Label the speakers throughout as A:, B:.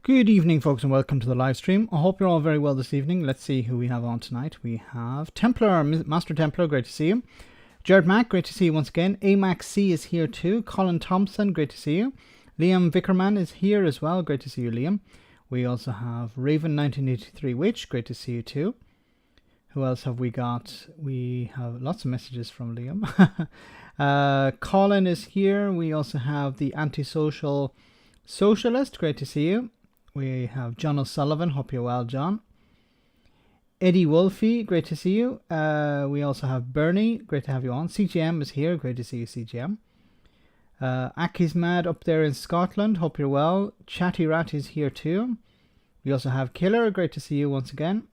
A: Good evening, folks, and welcome to the live stream. I hope you're all very well this evening. Let's see who we have on tonight. We have Templar, Master Templar, great to see you. Jared Mack, great to see you once again. Amax C is here too. Colin Thompson, great to see you. Liam Vickerman is here as well. Great to see you, Liam. We also have Raven 1983 Witch, great to see you too. Who else have we got? We have lots of messages from Liam. Colin is here. We also have the Antisocial Socialist, great to see you. We have John O'Sullivan, hope you're well, John. Eddie Wolfie, great to see you. We also have Bernie, great to have you on. CGM is here, great to see you, CGM. Aki's Mad up there in Scotland, hope you're well. Chatty Rat is here too. We also have Killer, great to see you once again.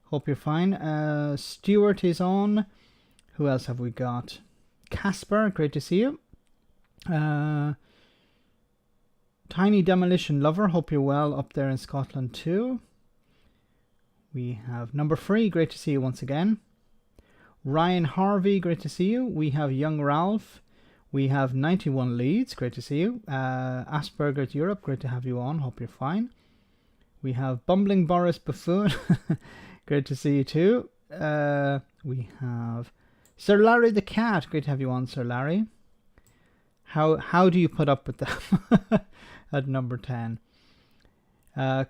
A: Hope you're fine. Stuart is on. Who else have we got? Casper, great to see you. Tiny Demolition Lover, hope you're well up there in Scotland too. We have Number 3, great to see you once again. Ryan Harvey, great to see you. We have Young Ralph. We have 91 Leeds, great to see you. Asperger's Europe, great to have you on, hope you're fine. We have Bumbling Boris Buffoon, great to see you too. We have Sir Larry the Cat, great to have you on, Sir Larry. How do you put up with them? At number 10.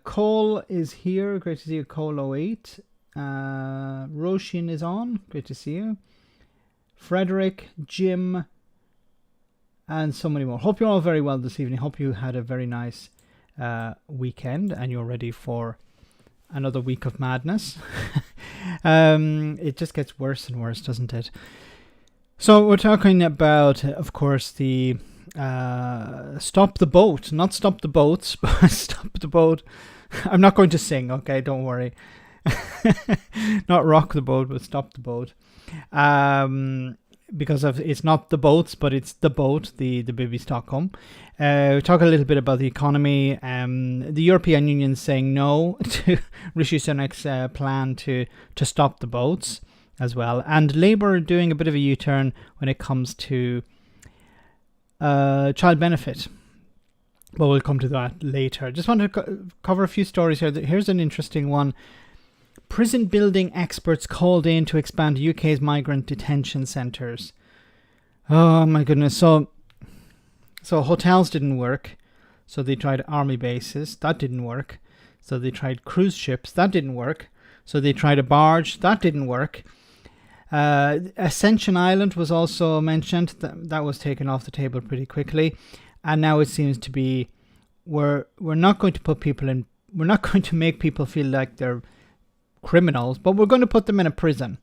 A: Cole is here. Great to see you, Cole08. Roshin is on. Great to see you. Frederick, Jim, and so many more. Hope you're all very well this evening. Hope you had a very nice weekend and you're ready for another week of madness. It just gets worse and worse, doesn't it? So we're talking about, of course, the stop the boat, not stop the boats, but stop the boat. I'm not going to sing, okay, don't worry. Not rock the boat, but stop the boat. Because of it's not the boats, but it's the boat, the baby Stockholm. We talk a little bit about the economy. The European Union saying no to Rishi Sunak's plan to stop the boats as well, and Labour doing a bit of a U-turn when it comes to child benefit, but we'll come to that later. Just want to cover a few stories here. Here's an interesting one. Prison building experts called in to expand UK's migrant detention centres. Oh my goodness. So hotels didn't work, so they tried army bases. That didn't work. So they tried cruise ships. That didn't work. So they tried a barge. That didn't work. Ascension Island was also mentioned. That was taken off the table pretty quickly, and now it seems to be we're not going to put people in. We're not going to make people feel like they're criminals, but we're going to put them in a prison.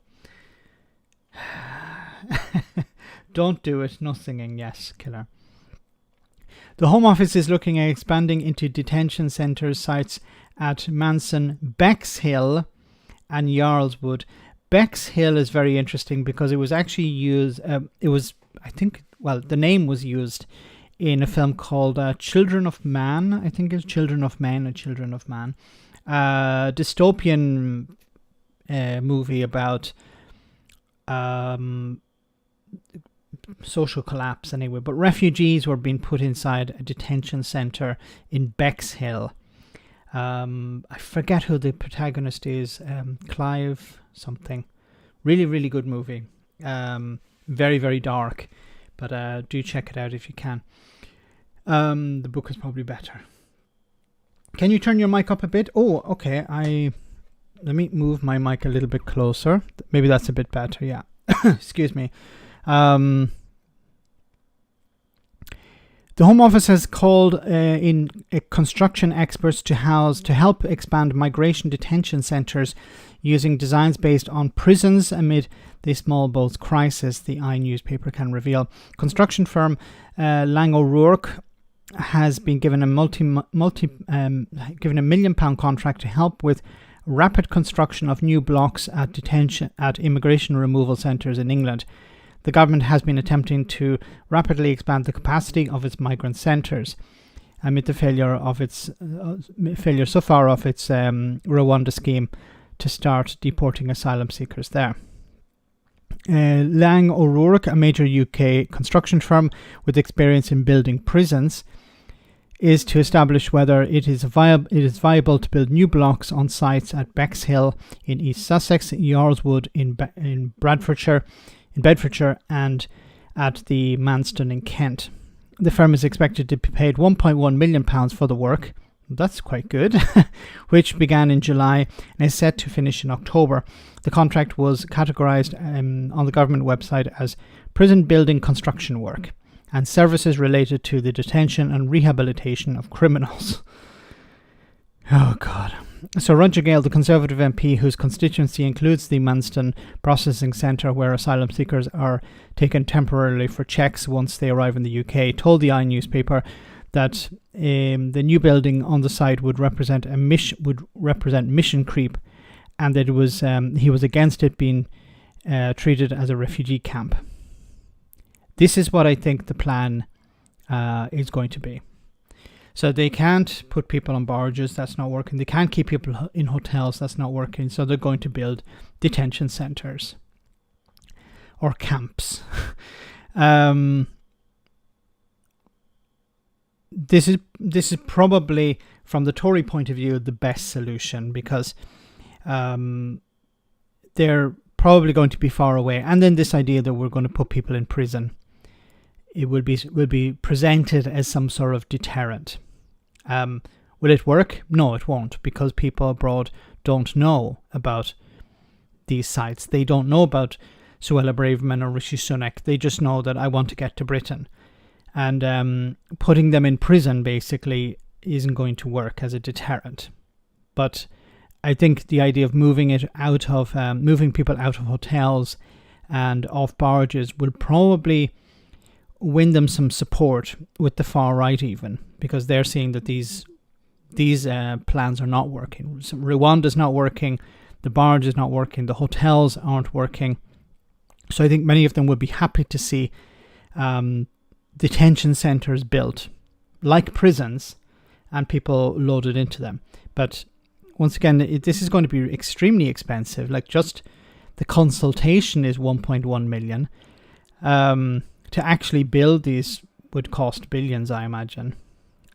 A: Don't do it. No singing. Yes, Killer. The Home Office is looking at expanding into detention centres sites at Manson, Bexhill, and Yarlswood. Bexhill is very interesting because it was actually used, the name was used in a film called Children of Man. I think it's Children of Men or Children of Man. Dystopian movie about social collapse anyway. But refugees were being put inside a detention centre in Bexhill. I forget who the protagonist is. Clive something. Really, really good movie. Very, very dark. But do check it out if you can. The book is probably better. Can you turn your mic up a bit? Oh, okay. Let me move my mic a little bit closer. Maybe that's a bit better. Yeah. Excuse me. The Home Office has called in construction experts to help expand migration detention centres using designs based on prisons amid the small boats crisis, the I newspaper can reveal. Construction firm Lang O'Rourke has been given a given £1 million contract to help with rapid construction of new blocks at immigration removal centres in England. The government has been attempting to rapidly expand the capacity of its migrant centres amid the failure so far of its Rwanda scheme to start deporting asylum seekers there. Lang O'Rourke, a major UK construction firm with experience in building prisons, is to establish whether it is viable to build new blocks on sites at Bexhill in East Sussex, Yarlswood in Bedfordshire, and at the Manston in Kent. The firm is expected to be paid £1.1 million for the work. That's quite good, which began in July and is set to finish in October. The contract was categorised on the government website as prison building construction work and services related to the detention and rehabilitation of criminals. Oh, God. So Roger Gale, the Conservative MP whose constituency includes the Manston Processing Centre, where asylum seekers are taken temporarily for checks once they arrive in the UK, told the I newspaper that the new building on the site would represent mission creep, and that he was against it being treated as a refugee camp. This is what I think the plan is going to be. So they can't put people on barges, that's not working. They can't keep people in hotels, that's not working. So they're going to build detention centres or camps. This is probably, from the Tory point of view, the best solution, because they're probably going to be far away. And then this idea that we're going to put people in prison, it will be presented as some sort of deterrent. Will it work? No, it won't, because people abroad don't know about these sites. They don't know about Suella Braverman or Rishi Sunak. They just know that I want to get to Britain. And putting them in prison basically isn't going to work as a deterrent. But I think the idea of moving people out of hotels and off barges will probably win them some support with the far right, even because they're seeing that these plans are not working. Rwanda's not working, the barge is not working, the hotels aren't working. So I think many of them would be happy to see detention centres built like prisons and people loaded into them. But once again, this is going to be extremely expensive. Like, just the consultation is 1.1 million. To actually build these would cost billions, I imagine.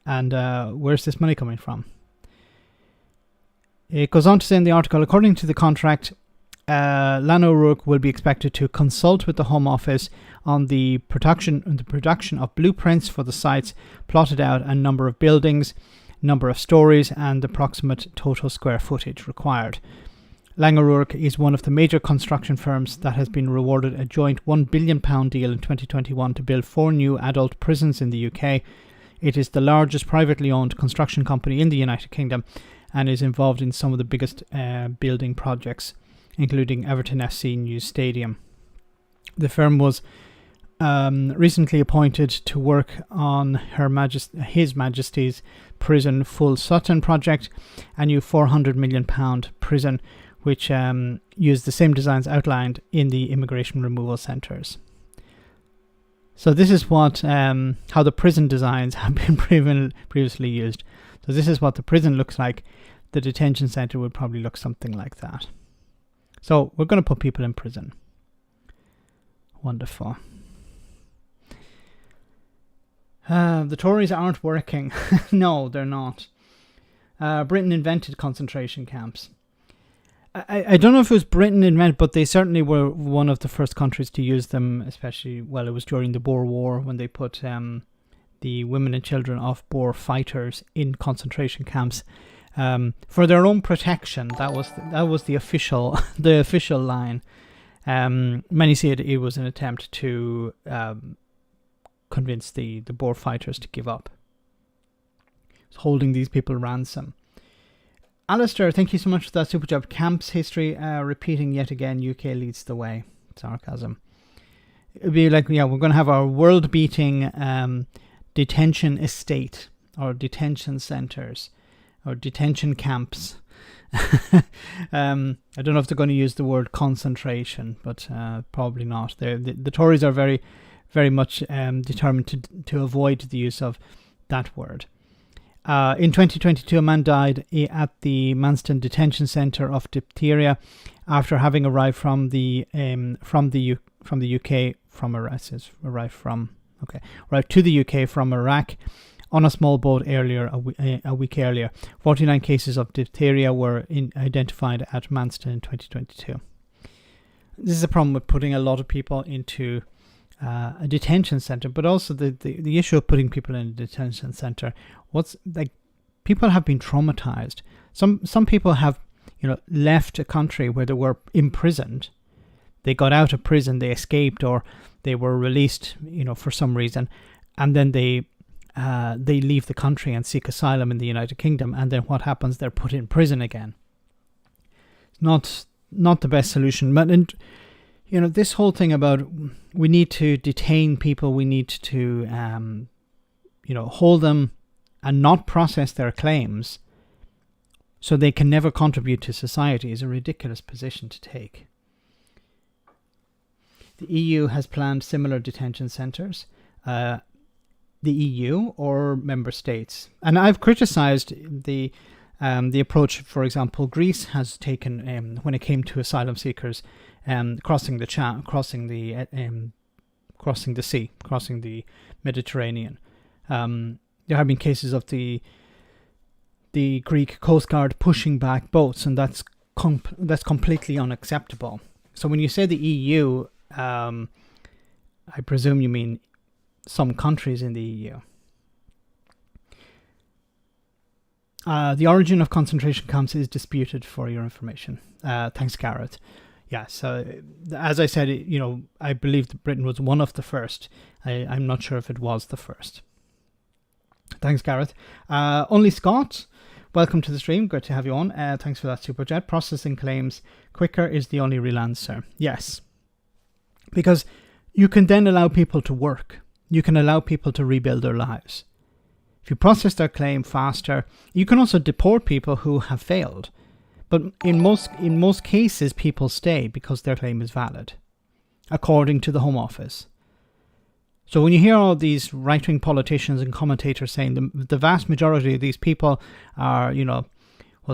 A: And where's this money coming from? It goes on to say in the article, according to the contract, Lan O'Rourke will be expected to consult with the Home Office on the production of blueprints for the sites plotted out, and number of buildings, number of stories, and approximate total square footage required. Lang O'Rourke is one of the major construction firms that has been rewarded a joint £1 billion deal in 2021 to build 4 new adult prisons in the UK. It is the largest privately owned construction company in the United Kingdom and is involved in some of the biggest building projects, including Everton FC new stadium. The firm was recently appointed to work on His Majesty's Prison Full Sutton project, a new £400 million prison, which used the same designs outlined in the immigration removal centres. So this is what how the prison designs have been previously used. So this is what the prison looks like. The detention centre would probably look something like that. So we're going to put people in prison. Wonderful. The Tories aren't working. No, they're not. Britain invented concentration camps. I don't know if it was Britain invented, but they certainly were one of the first countries to use them, especially, well, it was during the Boer War when they put the women and children of Boer fighters in concentration camps for their own protection. That was the official line. Many say it was an attempt to convince the Boer fighters to give up. It's holding these people ransom. Alistair, thank you so much for that super job. Camps history repeating yet again. UK leads the way. Sarcasm. It'd be like, yeah, we're going to have our world-beating detention estate, or detention centres, or detention camps. I don't know if they're going to use the word concentration, but probably not. The Tories are very, very much determined to avoid the use of that word. In 2022, a man died at the Manston Detention Centre of diphtheria after having arrived from the UK from Iraq. Arrived to the UK from Iraq on a small boat earlier, a week earlier. 49 cases of diphtheria were identified at Manston in 2022. This is a problem with putting a lot of people into a detention center, but also the issue of putting people in a detention center. People have been traumatized. Some people have, left a country where they were imprisoned. They got out of prison, they escaped, or they were released, for some reason, and then they leave the country and seek asylum in the United Kingdom, and then what happens? They're put in prison again. It's not the best solution, but this whole thing about we need to detain people, we need to hold them and not process their claims so they can never contribute to society is a ridiculous position to take. The EU has planned similar detention centres, the EU or member states. And I've criticised the approach, for example, Greece has taken when it came to asylum seekers crossing the sea, crossing the Mediterranean. There have been cases of the Greek Coast Guard pushing back boats, and that's completely unacceptable. So when you say the EU, I presume you mean some countries in the EU. The origin of concentration camps is disputed, for your information. Thanks, Gareth. Yeah, so as I said, I believe that Britain was one of the first. I'm not sure if it was the first. Thanks, Gareth. Only Scott, welcome to the stream. Good to have you on. Thanks for that super chat. Processing claims quicker is the only real answer. Yes. Because you can then allow people to work. You can allow people to rebuild their lives. If you process their claim faster, you can also deport people who have failed. But in most cases, people stay because their claim is valid, according to the Home Office. So when you hear all these right-wing politicians and commentators saying the vast majority of these people are,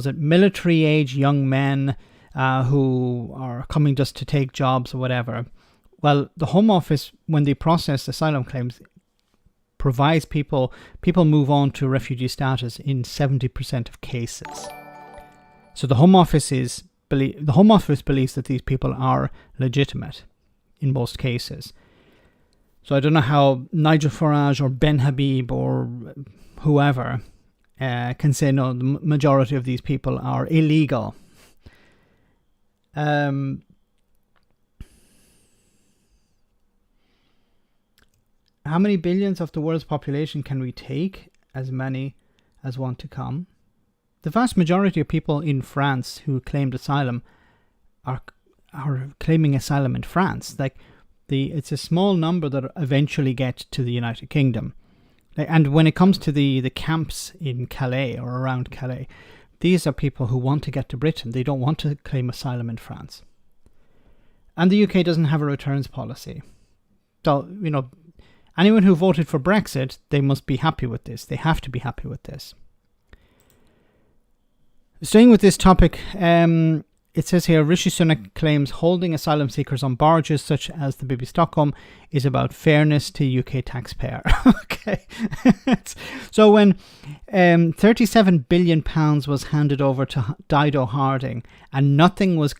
A: military-age young men who are coming just to take jobs or whatever. Well, the Home Office, when they process asylum claims, provides people move on to refugee status in 70% of cases. So the Home Office believes that these people are legitimate in most cases. So I don't know how Nigel Farage or Ben Habib or whoever can say no, the majority of these people are illegal. How many billions of the world's population can we take? As many as want to come. The vast majority of people in France who claimed asylum are claiming asylum in France. It's a small number that eventually get to the United Kingdom. And when it comes to the camps in Calais or around Calais, these are people who want to get to Britain. They don't want to claim asylum in France. And the UK doesn't have a returns policy. So, anyone who voted for Brexit, they must be happy with this. They have to be happy with this. Staying with this topic, it says here, Rishi Sunak claims holding asylum seekers on barges such as the BB Stockholm is about fairness to UK taxpayer. Okay. So when £37 billion was handed over to Dido Harding and nothing was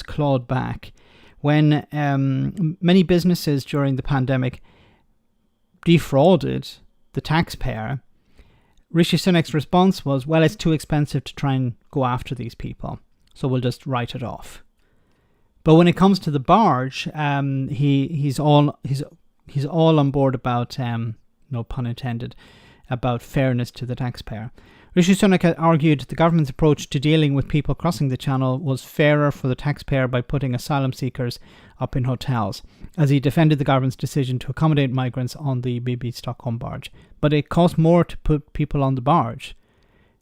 A: clawed back, when many businesses during the pandemic defrauded the taxpayer, Rishi Sunak's response was, well, it's too expensive to try and go after these people, so we'll just write it off. But when it comes to the barge, he's all on board about, no pun intended, about fairness to the taxpayer. Rishi Sunak argued the government's approach to dealing with people crossing the channel was fairer for the taxpayer by putting asylum seekers up in hotels, as he defended the government's decision to accommodate migrants on the BB Stockholm barge. But it cost more to put people on the barge.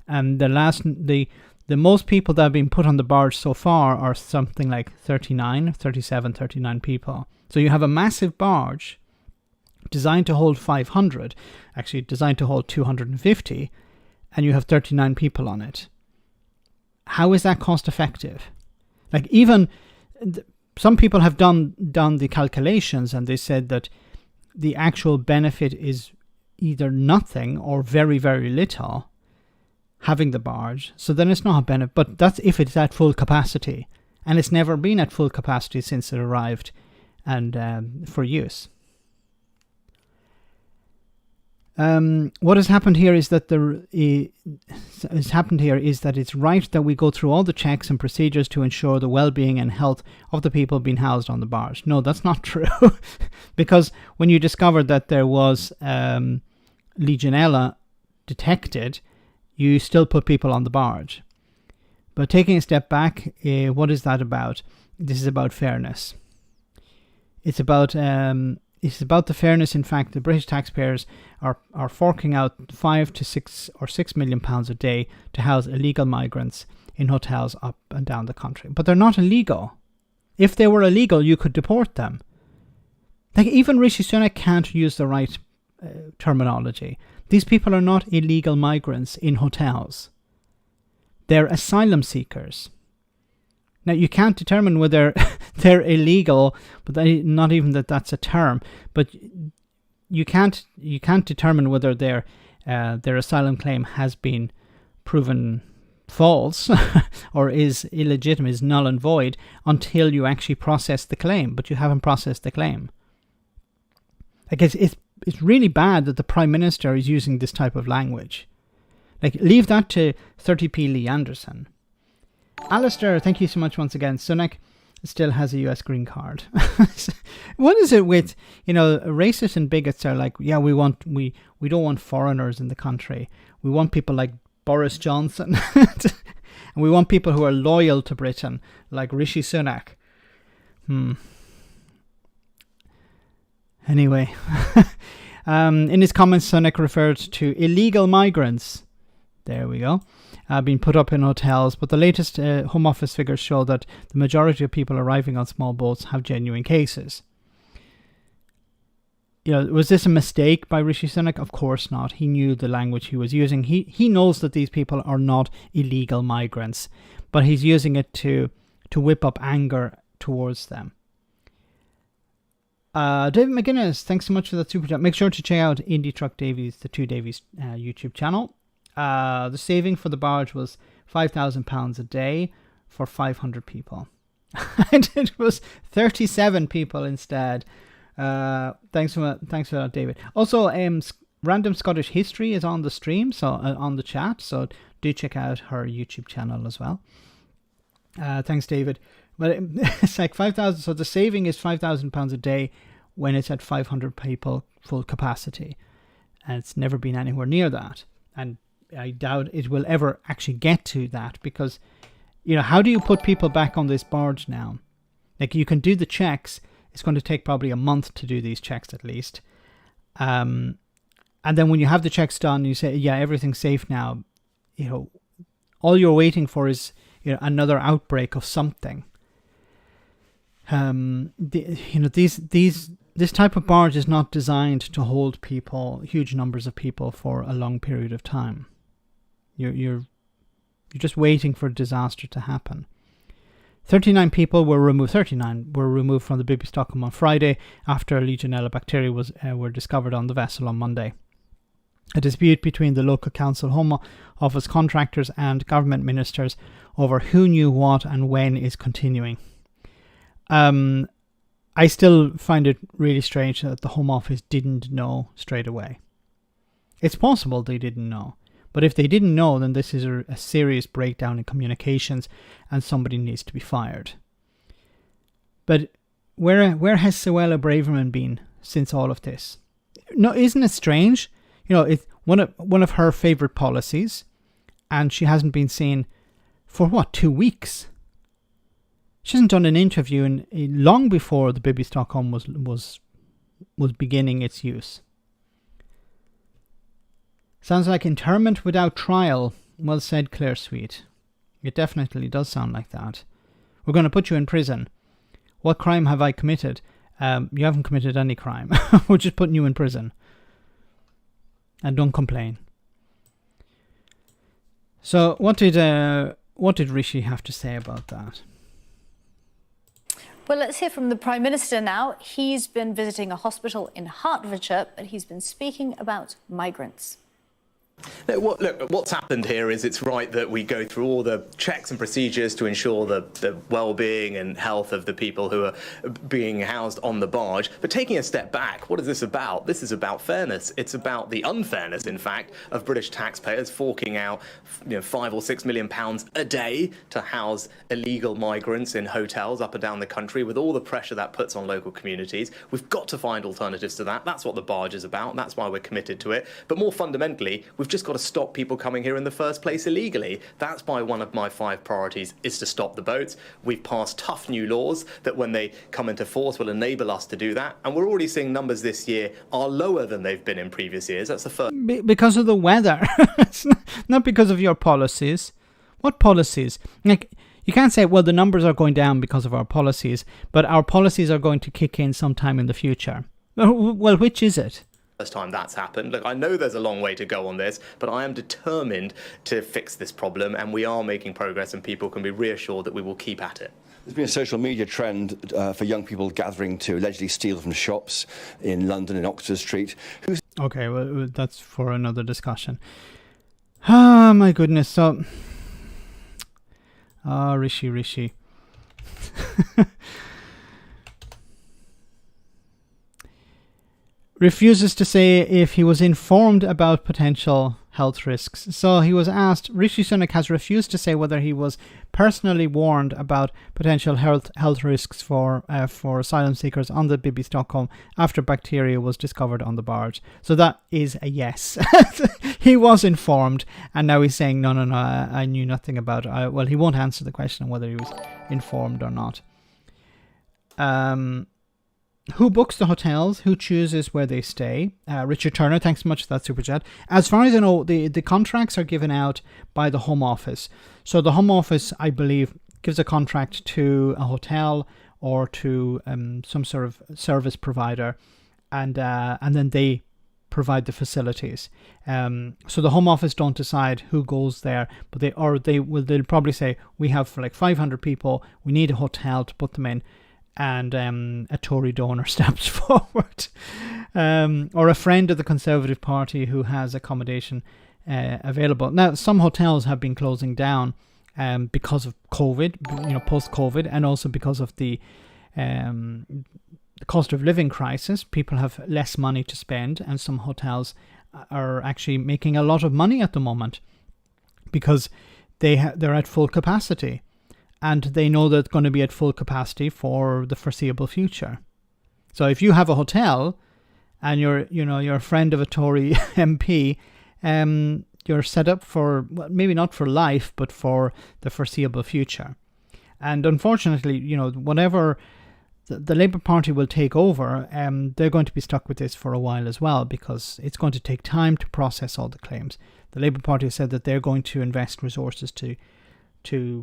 A: And the most people that have been put on the barge so far are something like 39 people. So you have a massive barge designed to hold 500, actually designed to hold 250, and you have 39 people on it. How is that cost effective? Even some people have done the calculations, and they said that the actual benefit is either nothing or very, very little having the barge. So then it's not a benefit, but that's if it's at full capacity. And it's never been at full capacity since it arrived and for use. What has happened here is that it's right that we go through all the checks and procedures to ensure the well-being and health of the people being housed on the barge. No, that's not true, because when you discovered that there was Legionella detected, you still put people on the barge. But taking a step back, what is that about? This is about fairness. It's about the fairness. In fact, the British taxpayers are forking out £5 to £6 million a day to house illegal migrants in hotels up and down the country. But they're not illegal. If they were illegal, you could deport them. Like, even Rishi Sunak can't use the right terminology. These people are not illegal migrants in hotels. They're asylum seekers. Now, you can't determine whether they're illegal, but not even that's a term. But you can't determine whether their asylum claim has been proven false or is illegitimate, is null and void, until you actually process the claim. But you haven't processed the claim. Like, it's really bad that the Prime Minister is using this type of language. Like, leave that to 30p Lee Anderson. Alistair, thank you so much once again. Sunak still has a US green card. What is it with, racists and bigots are like, yeah, we don't want foreigners in the country. We want people like Boris Johnson. And we want people who are loyal to Britain, like Rishi Sunak. Anyway, in his comments, Sunak referred to illegal migrants. There we go. Being put up in hotels, but the latest Home Office figures show that the majority of people arriving on small boats have genuine cases. Was this a mistake by Rishi Sunak? Of course not. He knew the language he was using. He knows that these people are not illegal migrants, but he's using it to whip up anger towards them. David McGuinness, thanks so much for that super chat. Make sure to check out Indie Truck Davies, the Two Davies YouTube channel. The saving for the barge was £5,000 a day for 500 people. And it was 37 people instead. Thanks for that, David. Also, Random Scottish History is on the stream, so on the chat, so do check out her YouTube channel as well. Thanks, David. But it's like 5,000, so the saving is £5,000 a day when it's at 500 people full capacity. And it's never been anywhere near that. And I doubt it will ever actually get to that, because, how do you put people back on this barge now? Like, you can do the checks. It's going to take probably a month to do these checks at least. And then when you have the checks done, you say, yeah, everything's safe now. All you're waiting for is, another outbreak of something. This type of barge is not designed to hold huge numbers of people for a long period of time. You're just waiting for a disaster to happen. 39 people were removed. 39 were removed from the Bibi Stockholm on Friday after Legionella bacteria were discovered on the vessel on Monday. A dispute between the local council, Home Office contractors and government ministers over who knew what and when is continuing. I still find it really strange that the Home Office didn't know straight away. It's possible they didn't know. But if they didn't know, then this is a serious breakdown in communications and somebody needs to be fired. But where has Suella Braverman been since all of this? No, isn't it strange? It's one of her favourite policies, and she hasn't been seen for 2 weeks? She hasn't done an interview long before the Bibi Stockholm was beginning its use. Sounds like interment without trial. Well said, Claire Sweet. It definitely does sound like that. We're going to put you in prison. What crime have I committed? You haven't committed any crime. We're just putting you in prison. And don't complain. So what did Rishi have to say about that?
B: Well, let's hear from the Prime Minister now. He's been visiting a hospital in Hertfordshire, but he's been speaking about migrants.
C: Look, what's happened here is it's right that we go through all the checks and procedures to ensure the well-being and health of the people who are being housed on the barge. But taking a step back, what is this about? This is about fairness. It's about the unfairness, in fact, of British taxpayers forking out, £5 or £6 million a day to house illegal migrants in hotels up and down the country, with all the pressure that puts on local communities. We've got to find alternatives to that. That's what the barge is about. That's why we're committed to it. But more fundamentally, we've just got to stop people coming here in the first place illegally. That's why one of my 5 priorities is to stop the boats. We've passed tough new laws that when they come into force will enable us to do that. And we're already seeing numbers this year are lower than they've been in previous years. That's the first.
A: Because of the weather. It's not because of your policies. What policies? Like, you can't say, well, the numbers are going down because of our policies, but our policies are going to kick in sometime in the future. Well, which is it?
C: First time that's happened. Look, I know there's a long way to go on this, but I am determined to fix this problem, and we are making progress, and people can be reassured that we will keep at it.
D: There's been a social media trend for young people gathering to allegedly steal from shops in London, in Oxford Street.
A: Okay, well, that's for another discussion. Ah, my goodness. So, Rishi. Refuses to say if he was informed about potential health risks. So he was asked, Rishi Sunak has refused to say whether he was personally warned about potential health risks for asylum seekers on the BB Stockholm after bacteria was discovered on the barge. So that is a yes. He was informed, and now he's saying, no, I knew nothing about it. Well, he won't answer the question on whether he was informed or not. Who books the hotels? Who chooses where they stay? Richard Turner, thanks so much for that super chat. As far as I know, the contracts are given out by the Home Office. So the Home Office, I believe, gives a contract to a hotel or to some sort of service provider, and then they provide the facilities. So the Home Office don't decide who goes there, but they'll probably say, we have for like 500 people, we need a hotel to put them in. And a Tory donor steps forward, or a friend of the Conservative Party who has accommodation available. Now, some hotels have been closing down because of COVID, post-COVID, and also because of the cost of living crisis. People have less money to spend, and some hotels are actually making a lot of money at the moment because they're at full capacity. And they know they're going to be at full capacity for the foreseeable future. So if you have a hotel and you're a friend of a Tory MP, you're set up for, well, maybe not for life, but for the foreseeable future. And unfortunately, whatever the Labour Party will take over, they're going to be stuck with this for a while as well, because it's going to take time to process all the claims. The Labour Party has said that they're going to invest resources to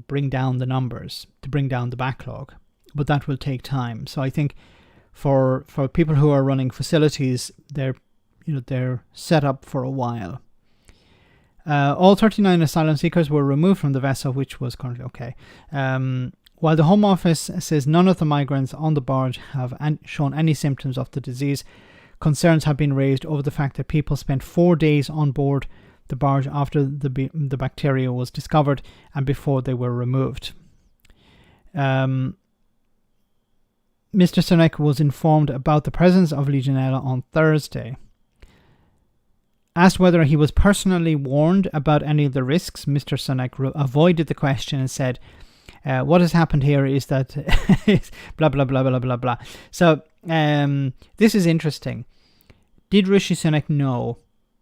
A: bring down the numbers, to bring down the backlog, but that will take time. So I think for people who are running facilities, they're set up for a while. All 39 asylum seekers were removed from the vessel, which was currently okay. While the Home Office says none of the migrants on the barge have shown any symptoms of the disease, concerns have been raised over the fact that people spent 4 days on board the barge after the bacteria was discovered and before they were removed. Mr. Sunak was informed about the presence of Legionella on Thursday. Asked whether he was personally warned about any of the risks, Mr. Sunak avoided the question and said, what has happened here is that blah, blah, blah, blah, blah, blah. So this is interesting. Did Rishi Sunak know?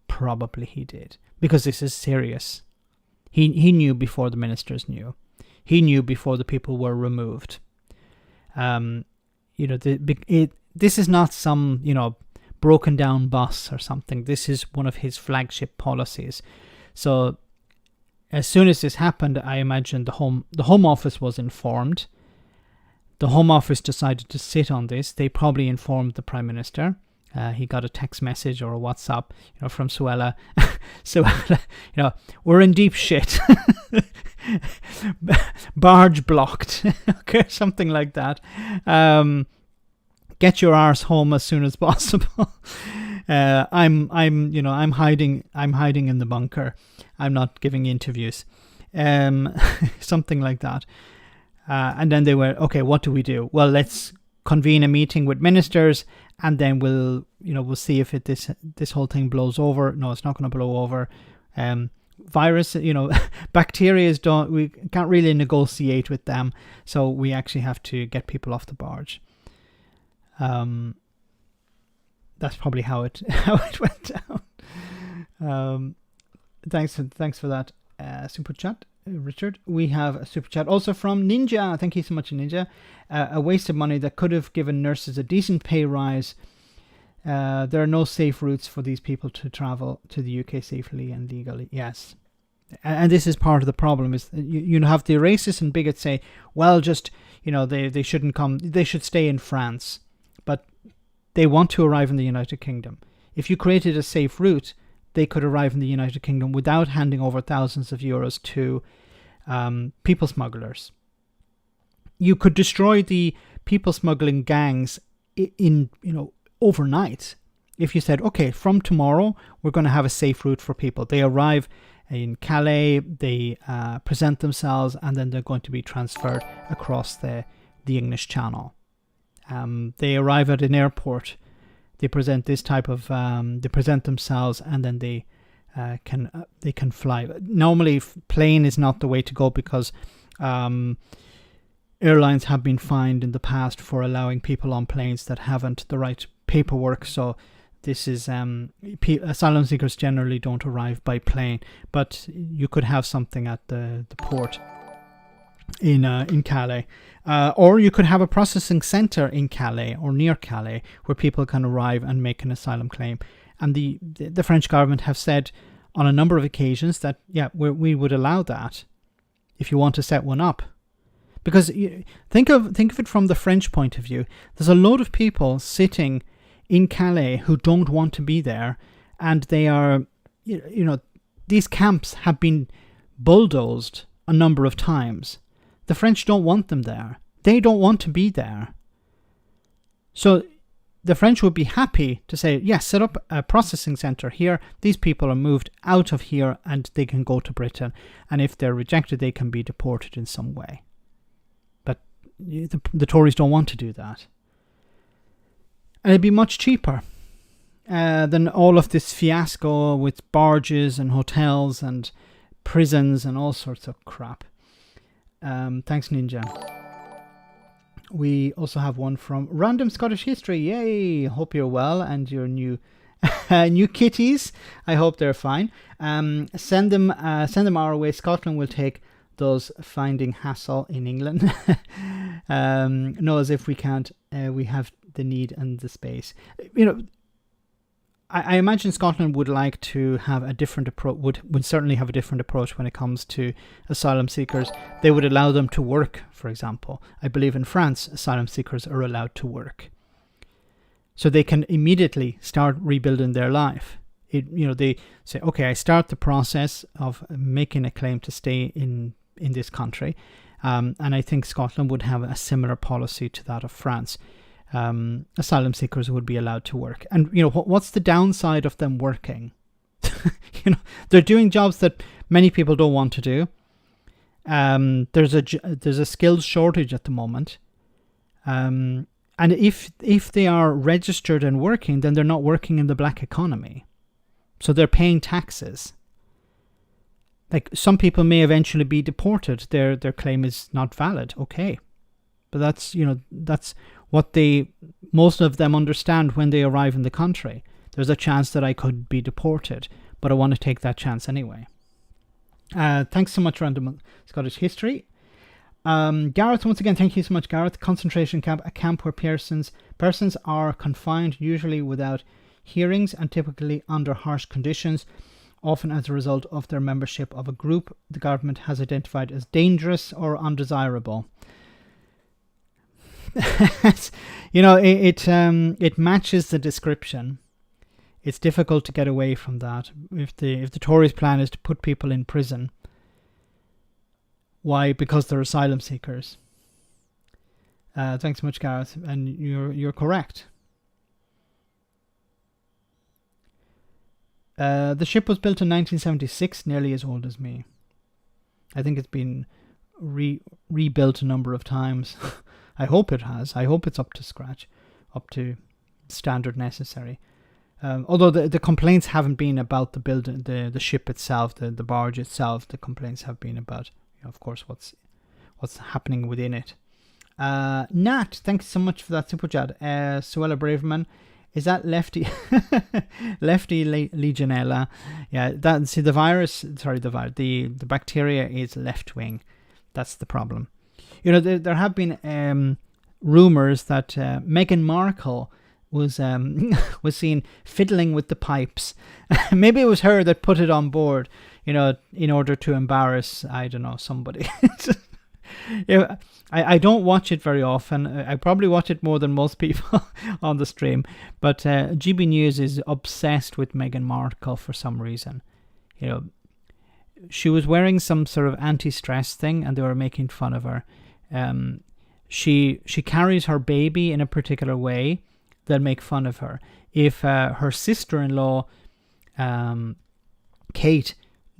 A: Probably he did, because this is serious. He knew before the ministers knew. He knew before the people were removed. This is not some, broken down bus or something. This is one of his flagship policies. So as soon as this happened, I imagine the Home Office was informed. The Home Office decided to sit on this. They probably informed the Prime Minister. He got a text message or a WhatsApp, from Suella. Suella, we're in deep shit. barge blocked, okay, something like that. Get your arse home as soon as possible. I'm hiding in the bunker. I'm not giving interviews. Something like that. And then they were, okay, what do we do? Well, let's convene a meeting with ministers, and then we'll see if this whole thing blows over. No, it's not going to blow over. Virus, bacteria we can't really negotiate with them, so we actually have to get people off the barge. That's probably how it went down. Thanks for that super chat, Richard. We have a super chat also from Ninja. Thank you so much, Ninja. A waste of money that could have given nurses a decent pay rise. There are no safe routes for these people to travel to the UK safely and legally. Yes. And this is part of the problem, is you have the racists and bigots say, well, just, they shouldn't come, they should stay in France. But they want to arrive in the United Kingdom. If you created a safe route, they could arrive in the United Kingdom without handing over thousands of euros to people smugglers. You could destroy the people smuggling gangs in overnight. If you said, okay, from tomorrow, we're going to have a safe route for people. They arrive in Calais, they present themselves, and then they're going to be transferred across the English Channel. They arrive at an airport, they present this type of, they present themselves, and then they can fly. Normally, plane is not the way to go, because airlines have been fined in the past for allowing people on planes that haven't the right paperwork. So this is asylum seekers generally don't arrive by plane, but you could have something at the port in Calais, or you could have a processing center in Calais or near Calais where people can arrive and make an asylum claim. And the French government have said on a number of occasions that we would allow that if you want to set one up. Because think of it from the French point of view. There's a load of people sitting in Calais who don't want to be there, and they are, these camps have been bulldozed a number of times. The French don't want them there. They don't want to be there. So the French would be happy to say, yes, set up a processing centre here. These people are moved out of here and they can go to Britain. And if they're rejected, they can be deported in some way. But the Tories don't want to do that. And it'd be much cheaper than all of this fiasco with barges and hotels and prisons and all sorts of crap. Thanks, Ninja. We also have one from Random Scottish History. Yay! Hope you're well and your new new kitties. I hope they're fine. Send them our way. Scotland will take those finding hassle in England. No, as if we can't. We have the need and the space. I imagine Scotland would like to have a different approach, would certainly have a different approach when it comes to asylum seekers. They would allow them to work, for example. I believe in France, asylum seekers are allowed to work. So they can immediately start rebuilding their life. They say, okay, I start the process of making a claim to stay in this country. And I think Scotland would have a similar policy to that of France. Asylum seekers would be allowed to work. And what's the downside of them working? They're doing jobs that many people don't want to do. There's a skills shortage at the moment. And if they are registered and working, then they're not working in the black economy. So they're paying taxes. Like, some people may eventually be deported. Their claim is not valid. Okay. But that's what most of them understand when they arrive in the country. There's a chance that I could be deported, but I want to take that chance anyway. Thanks so much, Random Scottish History. Gareth, once again, thank you so much, Gareth. Concentration camp, a camp where persons are confined, usually without hearings and typically under harsh conditions, often as a result of their membership of a group the government has identified as dangerous or undesirable. It matches the description. It's difficult to get away from that. If the Tories' plan is to put people in prison, Why? Because they're asylum seekers. Thanks so much, Gareth, and you're correct. The ship was built in 1976, nearly as old as me. I think it's been rebuilt a number of times. I hope it has. I hope it's up to scratch, up to standard necessary. Although the complaints haven't been about the building, the ship itself, the barge itself. The complaints have been about, of course, what's happening within it. Nat, thanks so much for that super chat. Suella Braverman, is that lefty Legionella? Yeah, the bacteria is left wing. That's the problem. There have been rumors that Meghan Markle was seen fiddling with the pipes. Maybe it was her that put it on board, in order to embarrass, I don't know, somebody. I don't watch it very often. I probably watch it more than most people on the stream. But GB News is obsessed with Meghan Markle for some reason. She was wearing some sort of anti-stress thing, and they were making fun of her. She carries her baby in a particular way. They'll make fun of her. If her sister-in-law, Kate,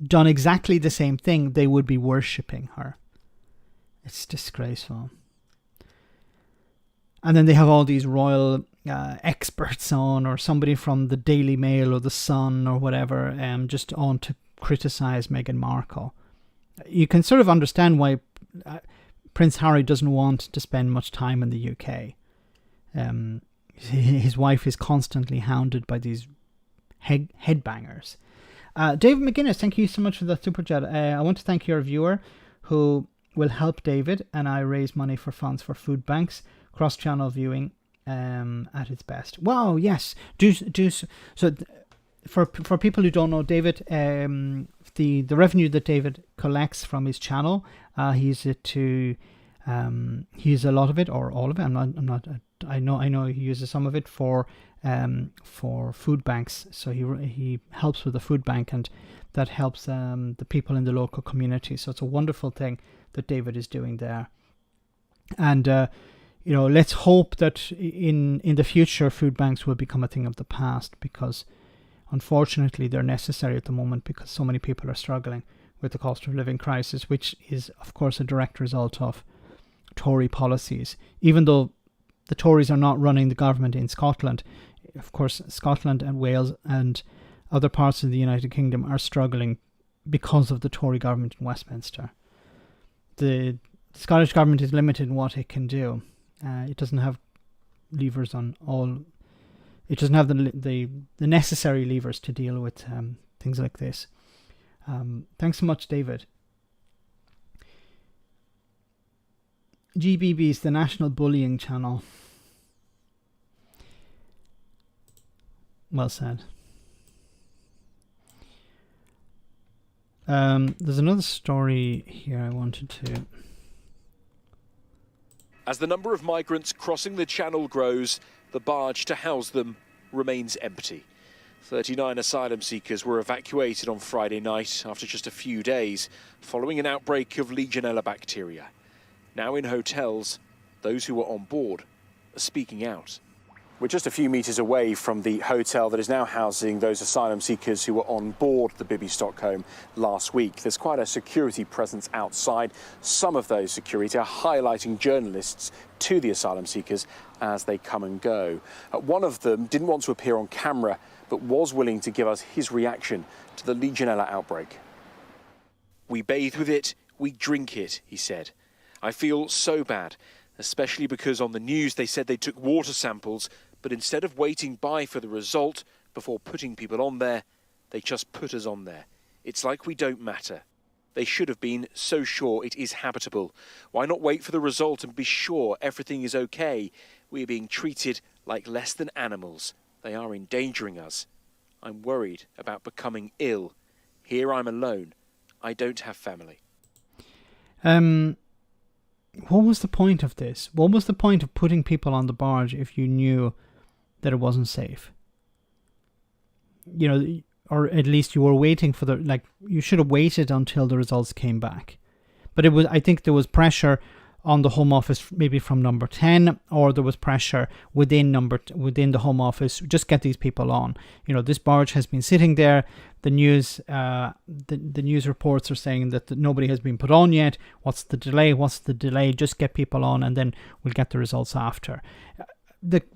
A: done exactly the same thing, they would be worshipping her. It's disgraceful. And then they have all these royal experts on, or somebody from the Daily Mail or the Sun or whatever, just on to criticize Meghan Markle. You can sort of understand why Prince Harry doesn't want to spend much time in the UK. His wife is constantly hounded by these headbangers. David McGuinness, thank you so much for that super chat. I want to thank your viewer who will help David and I raise money for funds for food banks, cross-channel viewing at its best. Wow, yes. So for people who don't know, David, the revenue that David collects from his channel, he uses it to he uses a lot of it or all of it. I know he uses some of it for food banks. So he helps with the food bank, and that helps the people in the local community. So it's a wonderful thing that David is doing there. And let's hope that in the future food banks will become a thing of the past, because unfortunately they're necessary at the moment because so many people are struggling with the cost of living crisis, which is of course a direct result of Tory policies. Even though the Tories are not running the government in Scotland, of course Scotland and Wales and other parts of the United Kingdom are struggling because of the Tory government in Westminster. The Scottish government is limited in what it can do. It doesn't have levers on all. It doesn't have the necessary levers to deal with things like this. Thanks so much, David. GBB is the National Bullying Channel. Well said. There's another story here I wanted to...
E: As the number of migrants crossing the channel grows, the barge to house them remains empty. 39 asylum seekers were evacuated on Friday night after just a few days, following an outbreak of Legionella bacteria. Now in hotels, those who were on board are speaking out. We're just a few metres away from the hotel that is now housing those asylum seekers who were on board the Bibi Stockholm last week. There's quite a security presence outside. Some of those security are highlighting journalists to the asylum seekers as they come and go. One of them didn't want to appear on camera, but was willing to give us his reaction to the Legionella outbreak. "We bathe with it, we drink it," he said. "I feel so bad, especially because on the news they said they took water samples, but instead of waiting by for the result before putting people on there, they just put us on there. It's like we don't matter. They should have been so sure it is habitable. Why not wait for the result and be sure everything is okay? We are being treated like less than animals. They are endangering us. I'm worried about becoming ill. Here I'm alone. I don't have family."
A: What was the point of this? What was the point of putting people on the barge if you knew that it wasn't safe? Or at least you were waiting for you should have waited until the results came back. But I think there was pressure on the Home Office, maybe from Number 10, or there was pressure within the Home Office. Just get these people on. This barge has been sitting there. The news reports are saying that nobody has been put on yet. What's the delay? Just get people on, and then we'll get the results after.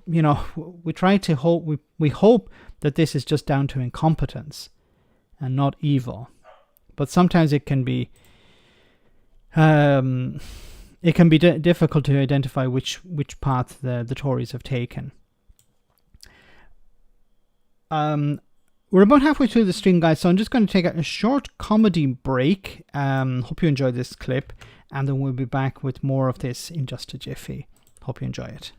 A: We try to hope. We hope that this is just down to incompetence and not evil. But sometimes it can be. It can be difficult to identify which path the Tories have taken. We're about halfway through the stream, guys, so I'm just going to take a short comedy break. Hope you enjoy this clip, and then we'll be back with more of this in just a jiffy. Hope you enjoy it.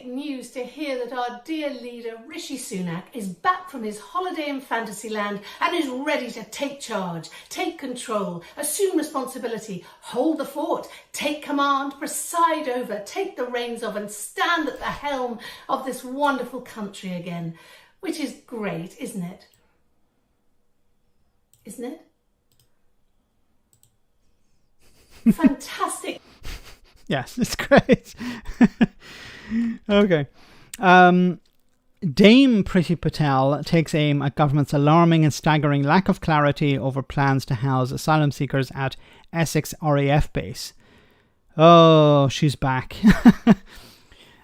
F: News to hear that our dear leader Rishi Sunak is back from his holiday in Fantasyland and is ready to take charge, take control, assume responsibility, hold the fort, take command, preside over, take the reins of and stand at the helm of this wonderful country again, which is great, isn't it? Isn't it? Fantastic.
A: Yes, it's great. Okay. Dame Priti Patel takes aim at government's alarming and staggering lack of clarity over plans to house asylum seekers at Essex RAF base. Oh, she's back.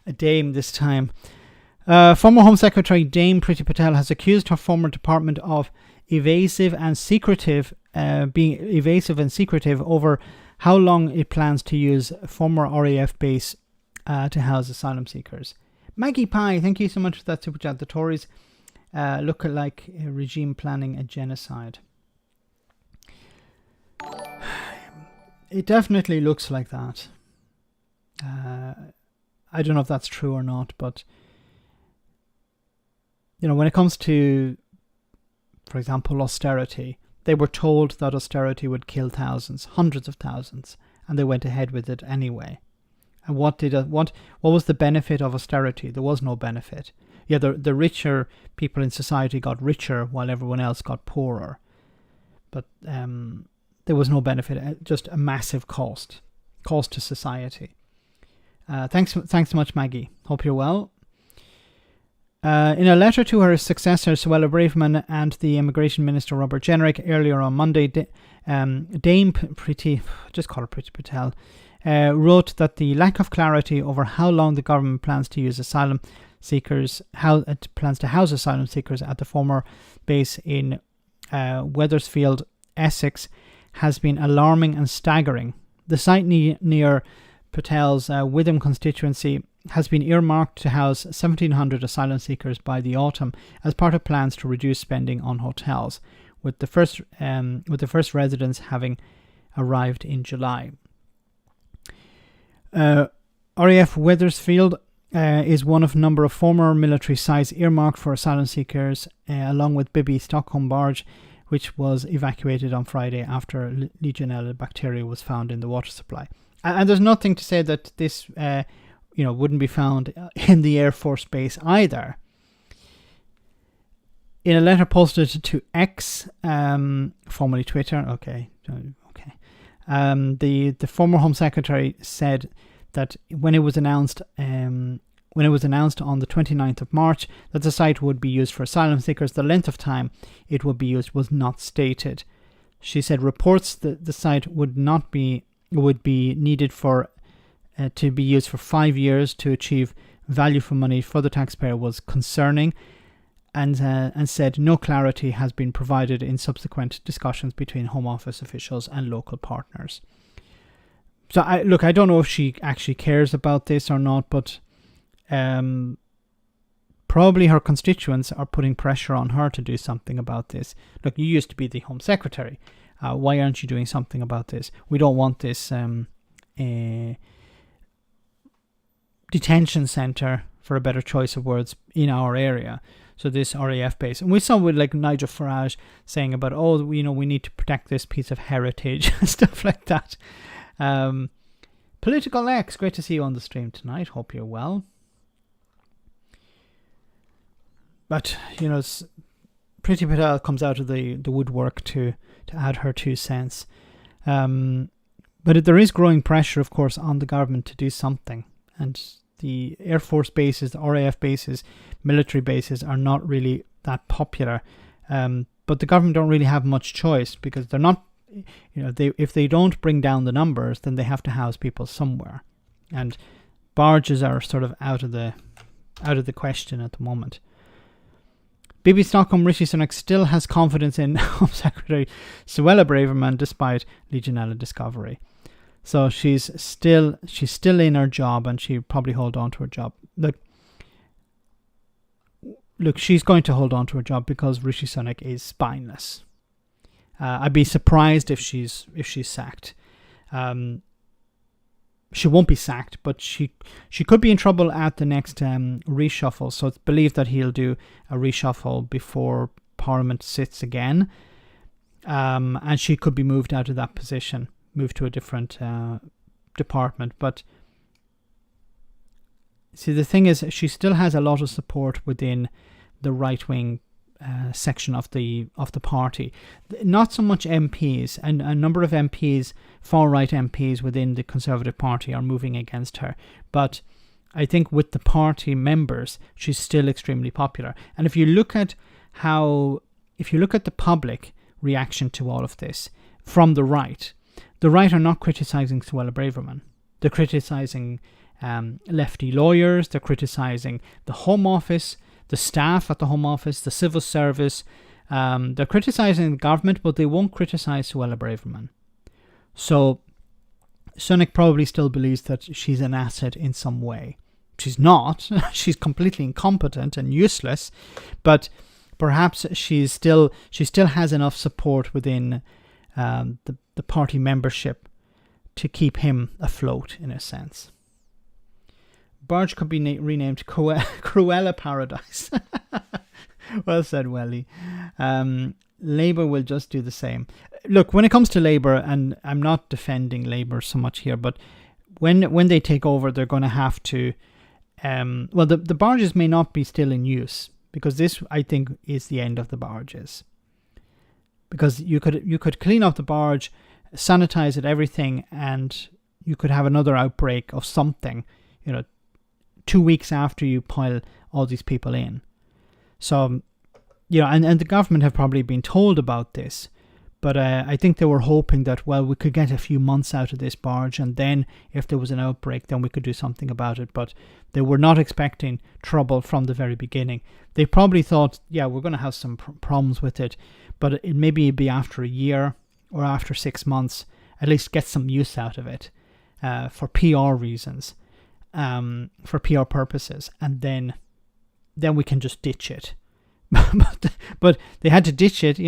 A: A dame this time. Former Home Secretary Dame Priti Patel has accused her former department of being evasive and secretive over how long it plans to use former RAF base to house asylum seekers. Maggie Pye, thank you so much for that super chat. The Tories look like regime planning a genocide. It definitely looks like that. I don't know if that's true or not, but when it comes to, for example, austerity, they were told that austerity would kill thousands, hundreds of thousands, and they went ahead with it anyway. And what was the benefit of austerity? There was no benefit. Yeah, the richer people in society got richer while everyone else got poorer. But there was no benefit, just a massive cost to society. Thanks so much, Maggie. Hope you're well. In a letter to her successor, Suella Braverman, and the Immigration Minister, Robert Jenrick, earlier on Monday, Dame Priti, just call her Priti Patel, wrote that the lack of clarity over how long the government plans to use asylum seekers, how it plans to house asylum seekers at the former base in Wethersfield, Essex, has been alarming and staggering. The site near Patel's Witham constituency has been earmarked to house 1,700 asylum seekers by the autumn as part of plans to reduce spending on hotels, with the first residents having arrived in July. RAF Wethersfield is one of a number of former military sites earmarked for asylum seekers, along with Bibi Stockholm barge, which was evacuated on Friday after Legionella bacteria was found in the water supply. And there's nothing to say that this wouldn't be found in the Air Force Base either. In a letter posted to X, formerly Twitter, the former Home Secretary said that when it was announced on the 29th of March that the site would be used for asylum seekers, the length of time it would be used was not stated. She said reports that the site would be needed to be used for 5 years to achieve value for money for the taxpayer was concerning, and said no clarity has been provided in subsequent discussions between Home Office officials and local partners. So I don't know if she actually cares about this or not, but probably her constituents are putting pressure on her to do something about this. Look, you used to be the Home Secretary. Why aren't you doing something about this? We don't want this detention centre, for a better choice of words, in our area. So this RAF base. And we saw with like Nigel Farage saying about, we need to protect this piece of heritage and stuff like that. Political X, great to see you on the stream tonight. Hope you're well. But, Priti Priti Patel comes out of the woodwork to add her 2 cents. But there is growing pressure, of course, on the government to do something. And the Air Force bases, the RAF bases, military bases are not really that popular. But the government don't really have much choice, because they're not, if they don't bring down the numbers, then they have to house people somewhere. And barges are sort of out of the question at the moment. BBC Stockholm, Rishi Sunak still has confidence in Home Secretary Suella Braverman despite Legionella discovery. So she's still in her job, and she'll probably hold on to her job. Look, she's going to hold on to her job because Rishi Sunak is spineless. I'd be surprised if she's sacked. She won't be sacked, but she could be in trouble at the next reshuffle. So it's believed that he'll do a reshuffle before Parliament sits again, and she could be moved out of that position, moved to a different department. But see, the thing is, she still has a lot of support within the right-wing section of the party. Not so much MPs, and a number of MPs, far-right MPs within the Conservative Party, are moving against her. But I think with the party members, she's still extremely popular. And if you look at the public reaction to all of this from the right are not criticising Suella Braverman. They're criticising lefty lawyers. They're criticising the Home Office, the staff at the Home Office, the civil service. They're criticising the government, but they won't criticise Suella Braverman. So Sunak probably still believes that she's an asset in some way. She's not. She's completely incompetent and useless, but perhaps she still has enough support within the party membership to keep him afloat, in a sense. Barge could be renamed Cruella Paradise. Well said, Welly. Labour will just do the same. Look, when it comes to Labour, and I'm not defending Labour so much here, but when they take over, they're going to have to... the barges may not be still in use, because this, I think, is the end of the barges. Because you could clean up the barge, sanitize it, everything, and you could have another outbreak of something, 2 weeks after you pile all these people in. So, and the government have probably been told about this, but I think they were hoping that, well, we could get a few months out of this barge, and then if there was an outbreak, then we could do something about it. But they were not expecting trouble from the very beginning. They probably thought, yeah, we're going to have some problems with it, but it maybe be after a year or after 6 months, at least get some use out of it for PR reasons, for PR purposes, and then we can just ditch it. but they had to ditch it,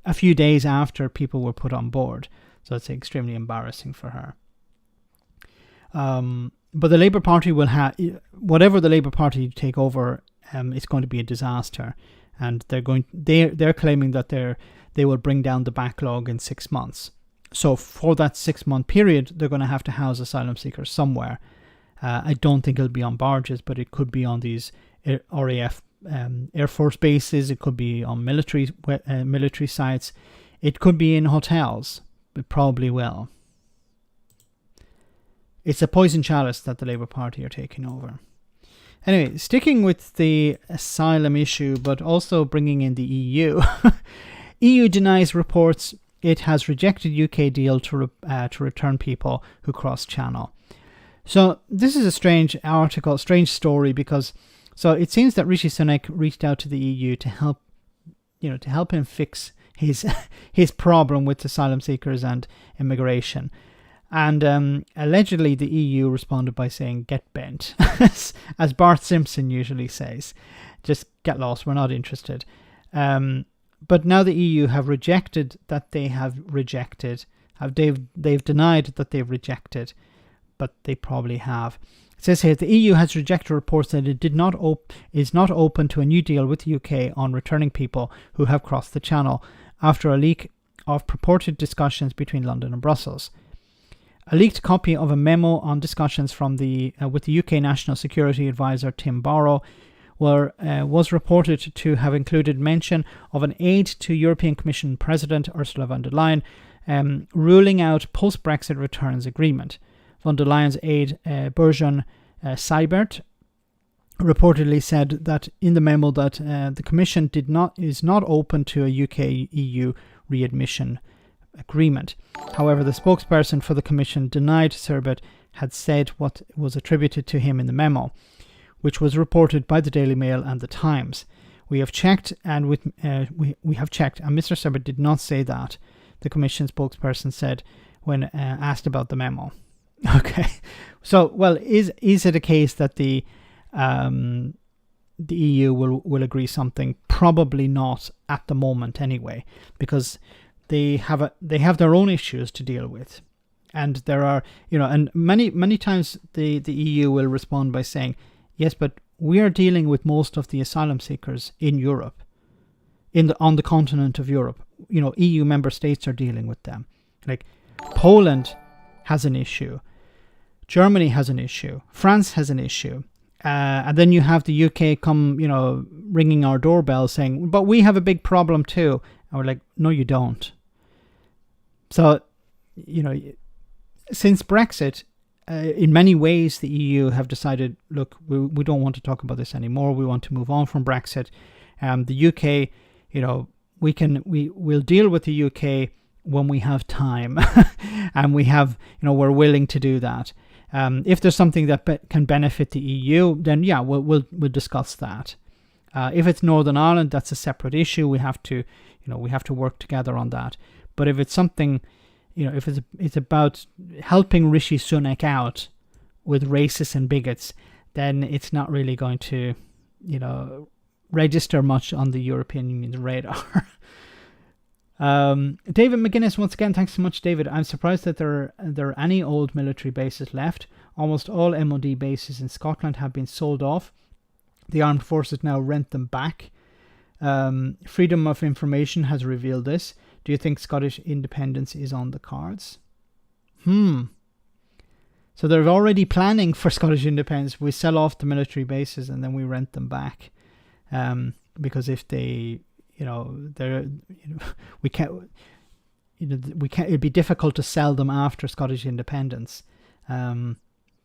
A: a few days after people were put on board. So it's extremely embarrassing for her. But the Labour Party will have, whatever the Labour Party take over, it's going to be a disaster. And they're claiming that they will bring down the backlog in 6 months. So for that 6 month period, they're going to have to house asylum seekers somewhere. I don't think it'll be on barges, but it could be on these RAF Air Force bases. It could be on military sites. It could be in hotels. It probably will. It's a poison chalice that the Labour Party are taking over. Anyway, sticking with the asylum issue, but also bringing in the EU. EU denies reports it has rejected UK deal to return people who cross Channel. So this is a strange article, strange story, because so it seems that Rishi Sunak reached out to the EU to help him fix his problem with asylum seekers and immigration. And allegedly the EU responded by saying, get bent, as Bart Simpson usually says. Just get lost, we're not interested. But now the EU have rejected that they have rejected. They've denied that they've rejected, but they probably have. It says here, the EU has rejected reports that it is not open to a new deal with the UK on returning people who have crossed the Channel after a leak of purported discussions between London and Brussels. A leaked copy of a memo on discussions from with the UK National Security Advisor Tim Barrow was reported to have included mention of an aide to European Commission President Ursula von der Leyen ruling out post-Brexit returns agreement. Von der Leyen's aide Birjan Seibert reportedly said that in the memo that the Commission is not open to a UK-EU readmission agreement. However, the spokesperson for the Commission denied Seibert had said what was attributed to him in the memo, which was reported by the Daily Mail and the Times. We have checked, and we have checked, and Mr. Seibert did not say that, the Commission spokesperson said when asked about the memo. Okay, so well, is it a case that the EU will agree something? Probably not at the moment, anyway, because they have their own issues to deal with, and there are and many times the EU will respond by saying, yes, but we are dealing with most of the asylum seekers in Europe, on the continent of Europe. EU member states are dealing with them. Like Poland has an issue, Germany has an issue, France has an issue. And then you have the UK come, ringing our doorbell saying, but we have a big problem too. And we're like, no, you don't. So, since Brexit, in many ways, the EU have decided, look, we don't want to talk about this anymore. We want to move on from Brexit. The UK, we'll deal with the UK when we have time, and we're willing to do that. If there's something that can benefit the EU, then yeah, we'll discuss that. If it's Northern Ireland, that's a separate issue. We have to work together on that. But if it's something, if it's about helping Rishi Sunak out with racists and bigots, then it's not really going to, register much on the European Union's radar. David McGuinness, once again, thanks so much, David. I'm surprised that there are any old military bases left. Almost all MOD bases in Scotland have been sold off. The armed forces now rent them back. Freedom of Information has revealed this. Do you think Scottish independence is on the cards? So they're already planning for Scottish independence. We sell off the military bases and then we rent them back. Because if they, we can't, it'd be difficult to sell them after Scottish independence. So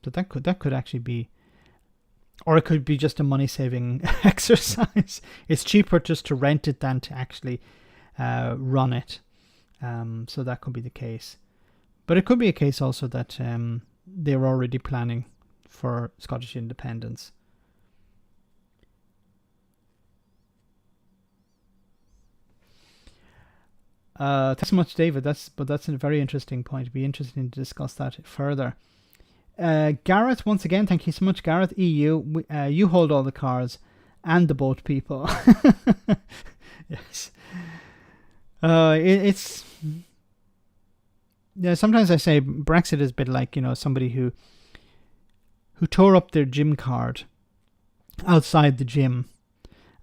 A: that could actually be, or it could be just a money-saving exercise. It's cheaper just to rent it than to actually run it. So that could be the case. But it could be a case also that they're already planning for Scottish independence. Thanks so much, David. That's a very interesting point. It'd be interesting to discuss that further. Gareth, once again, thank you so much, Gareth. EU, you hold all the cards and the boat people. Yes. It's sometimes I say Brexit is a bit like somebody who tore up their gym card outside the gym.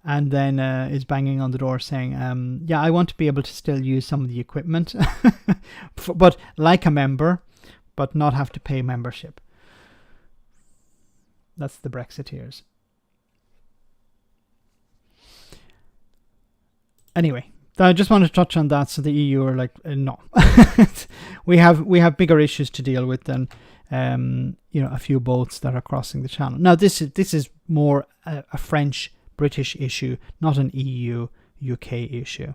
A: And then is banging on the door saying, I want to be able to still use some of the equipment, but like a member, but not have to pay membership. That's the Brexiteers. Anyway, I just wanted to touch on that. So the EU are like, no, we have bigger issues to deal with than a few boats that are crossing the channel. Now this is more a French-British issue, not an EU-UK issue.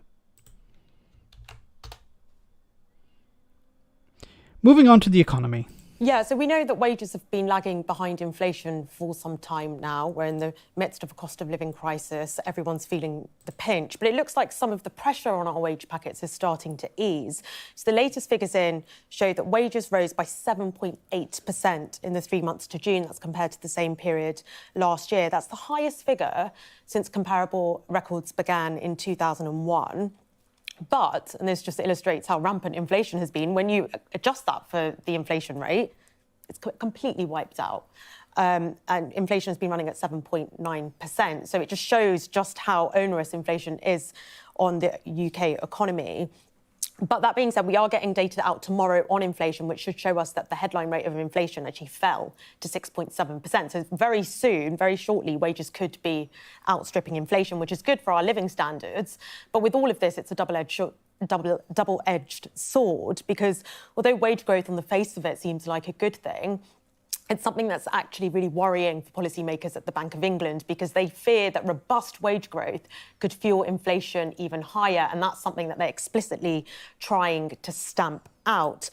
A: Moving on to the economy.
G: Yeah, so we know that wages have been lagging behind inflation for some time now. We're in the midst of a cost of living crisis. Everyone's feeling the pinch. But it looks like some of the pressure on our wage packets is starting to ease. So the latest figures in show that wages rose by 7.8% in the 3 months to June. That's compared to the same period last year. That's the highest figure since comparable records began in 2001. But, and this just illustrates how rampant inflation has been, when you adjust that for the inflation rate, it's completely wiped out. And inflation has been running at 7.9%. So it just shows just how onerous inflation is on the UK economy. But that being said, we are getting data out tomorrow on inflation, which should show us that the headline rate of inflation actually fell to 6.7%. So very soon, very shortly, wages could be outstripping inflation, which is good for our living standards. But with all of this, it's a double-edged sword, because although wage growth on the face of it seems like a good thing, it's something that's actually really worrying for policymakers at the Bank of England, because they fear that robust wage growth could fuel inflation even higher. And that's something that they're explicitly trying to stamp out.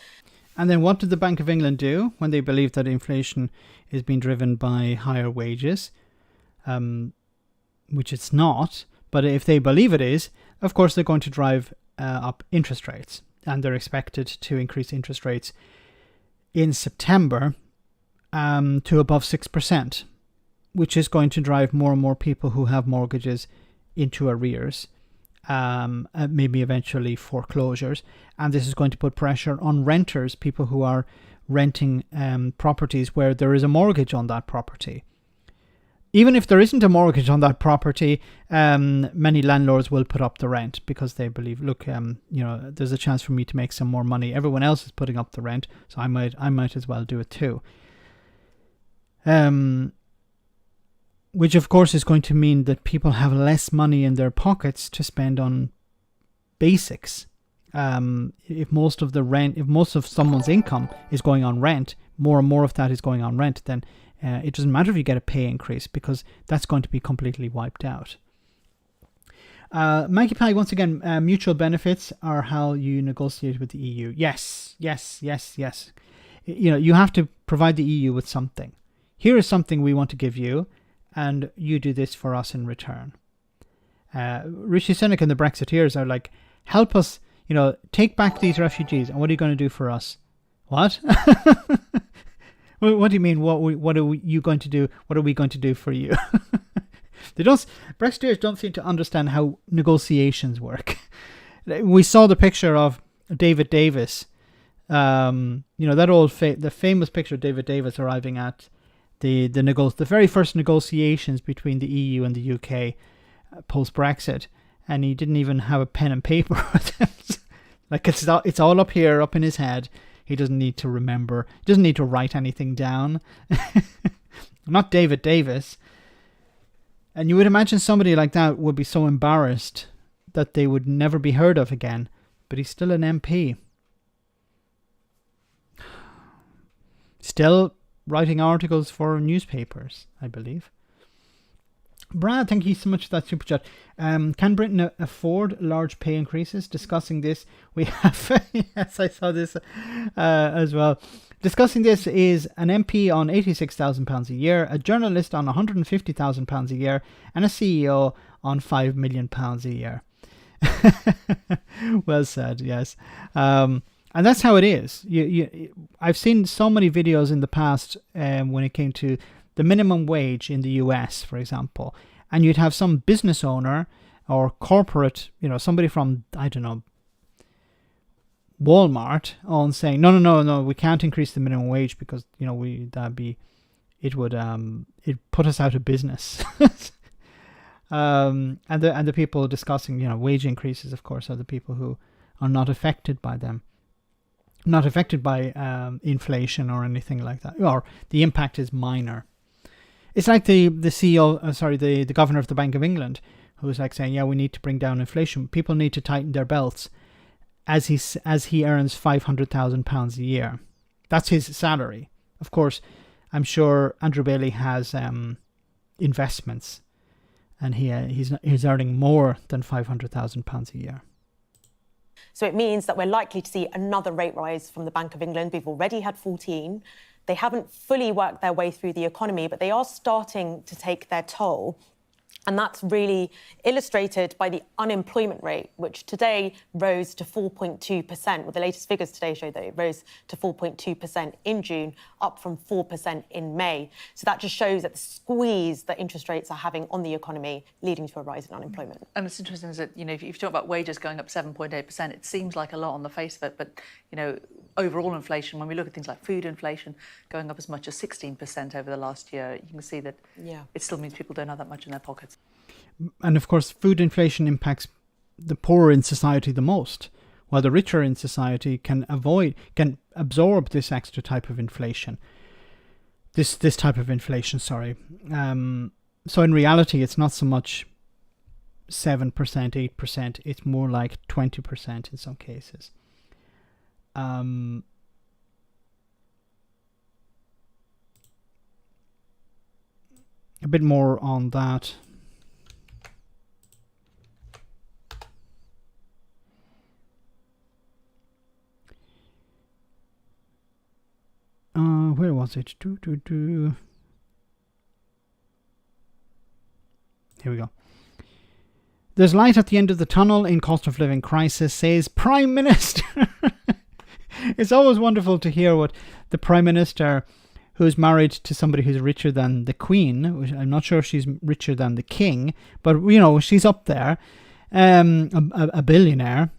A: And then what did the Bank of England do when they believe that inflation is being driven by higher wages? Which it's not. But if they believe it is, of course, they're going to drive up interest rates. And they're expected to increase interest rates in September to above 6%, which is going to drive more and more people who have mortgages into arrears, maybe eventually foreclosures. And this is going to put pressure on renters, people who are renting properties where there is a mortgage on that property. Even if there isn't a mortgage on that property, many landlords will put up the rent because they believe, look, there's a chance for me to make some more money. Everyone else is putting up the rent, so I might as well do it too. Which of course is going to mean that people have less money in their pockets to spend on basics. If most of someone's income is going on rent, more and more of that is going on rent, then it doesn't matter if you get a pay increase, because that's going to be completely wiped out. Maggie Pie, once again, mutual benefits are how you negotiate with the EU. Yes. You have to provide the EU with something. Here is something we want to give you, and you do this for us in return. Rishi Sunak and the Brexiteers are like, help us, take back these refugees, and what are you going to do for us? What? What do you mean? What are you going to do? What are we going to do for you? Brexiteers don't seem to understand how negotiations work. We saw the picture of David Davis. The famous picture of David Davis arriving at the very first negotiations between the EU and the UK post Brexit, and he didn't even have a pen and paper with him. Like it's all up here, up in his head. He doesn't need to remember. He doesn't need to write anything down. Not David Davis. And you would imagine somebody like that would be so embarrassed that they would never be heard of again. But he's still an MP. Still writing articles for newspapers, I believe. Brad, thank you so much for that super chat. Can Britain afford large pay increases? Discussing this, we have... yes, I saw this as well. Discussing this is an MP on £86,000 a year, a journalist on £150,000 a year, and a CEO on £5 million a year. Well said, yes. And that's how it is. I've seen so many videos in the past when it came to the minimum wage in the US, for example, and you'd have some business owner or corporate, somebody from, I don't know, Walmart on saying, no, we can't increase the minimum wage because, it'd put us out of business. And the people discussing, wage increases, of course, are the people who are not affected by them. Not affected by inflation or anything like that, or the impact is minor. It's like the CEO, the governor of the Bank of England, who's like saying, yeah, we need to bring down inflation. People need to tighten their belts, as he earns £500,000 a year. That's his salary. Of course, I'm sure Andrew Bailey has investments, and he's earning more than £500,000 a year.
G: So it means that we're likely to see another rate rise from the Bank of England. We've already had 14. They haven't fully worked their way through the economy, but they are starting to take their toll. And that's really illustrated by the unemployment rate, which today rose to 4.2%. Well, the latest figures today show that it rose to 4.2% in June, up from 4% in May. So that just shows that the squeeze that interest rates are having on the economy, leading to a rise in unemployment.
H: And it's interesting is that, if you talk about wages going up 7.8%, it seems like a lot on the face of it. But, overall inflation, when we look at things like food inflation going up as much as 16% over the last year, you can see that it still means people don't have that much in their pockets. And
A: of course, food inflation impacts the poor in society the most, while the richer in society can absorb this extra type of inflation. This type of inflation, sorry. So in reality, it's not so much 7%, 8%. It's more like 20% in some cases. A bit more on that. Where was it? Here we go. There's light at the end of the tunnel in cost of living crisis, says Prime Minister. It's always wonderful to hear what the Prime Minister, who's married to somebody who's richer than the Queen, which I'm not sure if she's richer than the King, but you know, she's up there, a billionaire.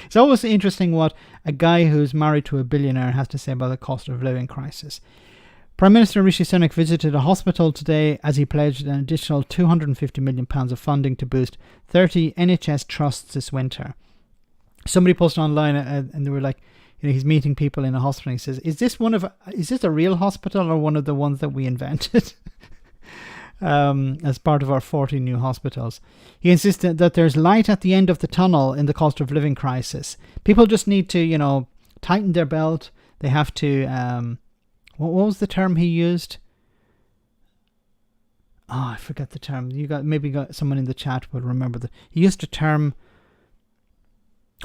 A: It's always interesting what a guy who's married to a billionaire has to say about the cost of living crisis. Prime Minister Rishi Sunak visited a hospital today as he pledged an additional £250 million of funding to boost 30 NHS trusts this winter. Somebody posted online and they were like, you know, he's meeting people in a hospital. And he says, "Is this a real hospital or one of the ones that we invented?" As part of our 40 new hospitals. He insisted that there's light at the end of the tunnel in the cost of living crisis. People just need to, you know, tighten their belt. They have to, what was the term he used? Oh, I forget the term. Maybe someone in the chat will remember that. He used the term,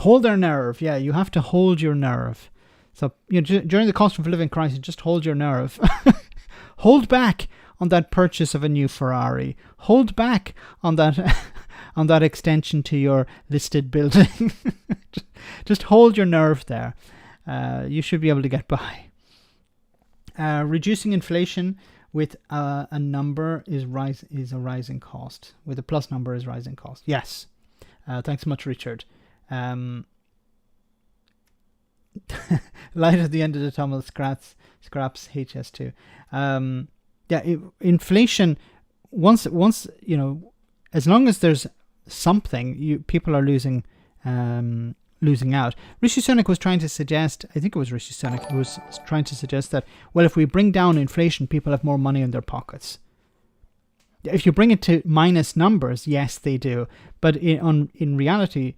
A: hold their nerve. Yeah, you have to hold your nerve. So, you know, during the cost of living crisis, just hold your nerve. Hold back on that purchase of a new Ferrari. Hold back on that on that extension to your listed building. Just hold your nerve there. You should be able to get by. Reducing inflation with a number is a rising cost. With a plus number is rising cost. Yes. Thanks so much, Richard. Light at the end of the tunnel scraps HS2. Inflation, once you know, as long as there's something, people are losing out. Rishi Sunak was trying to suggest, I think it was Rishi Sunak who was trying to suggest that, well, if we bring down inflation, people have more money in their pockets. If you bring it to minus numbers, yes, they do. But in reality,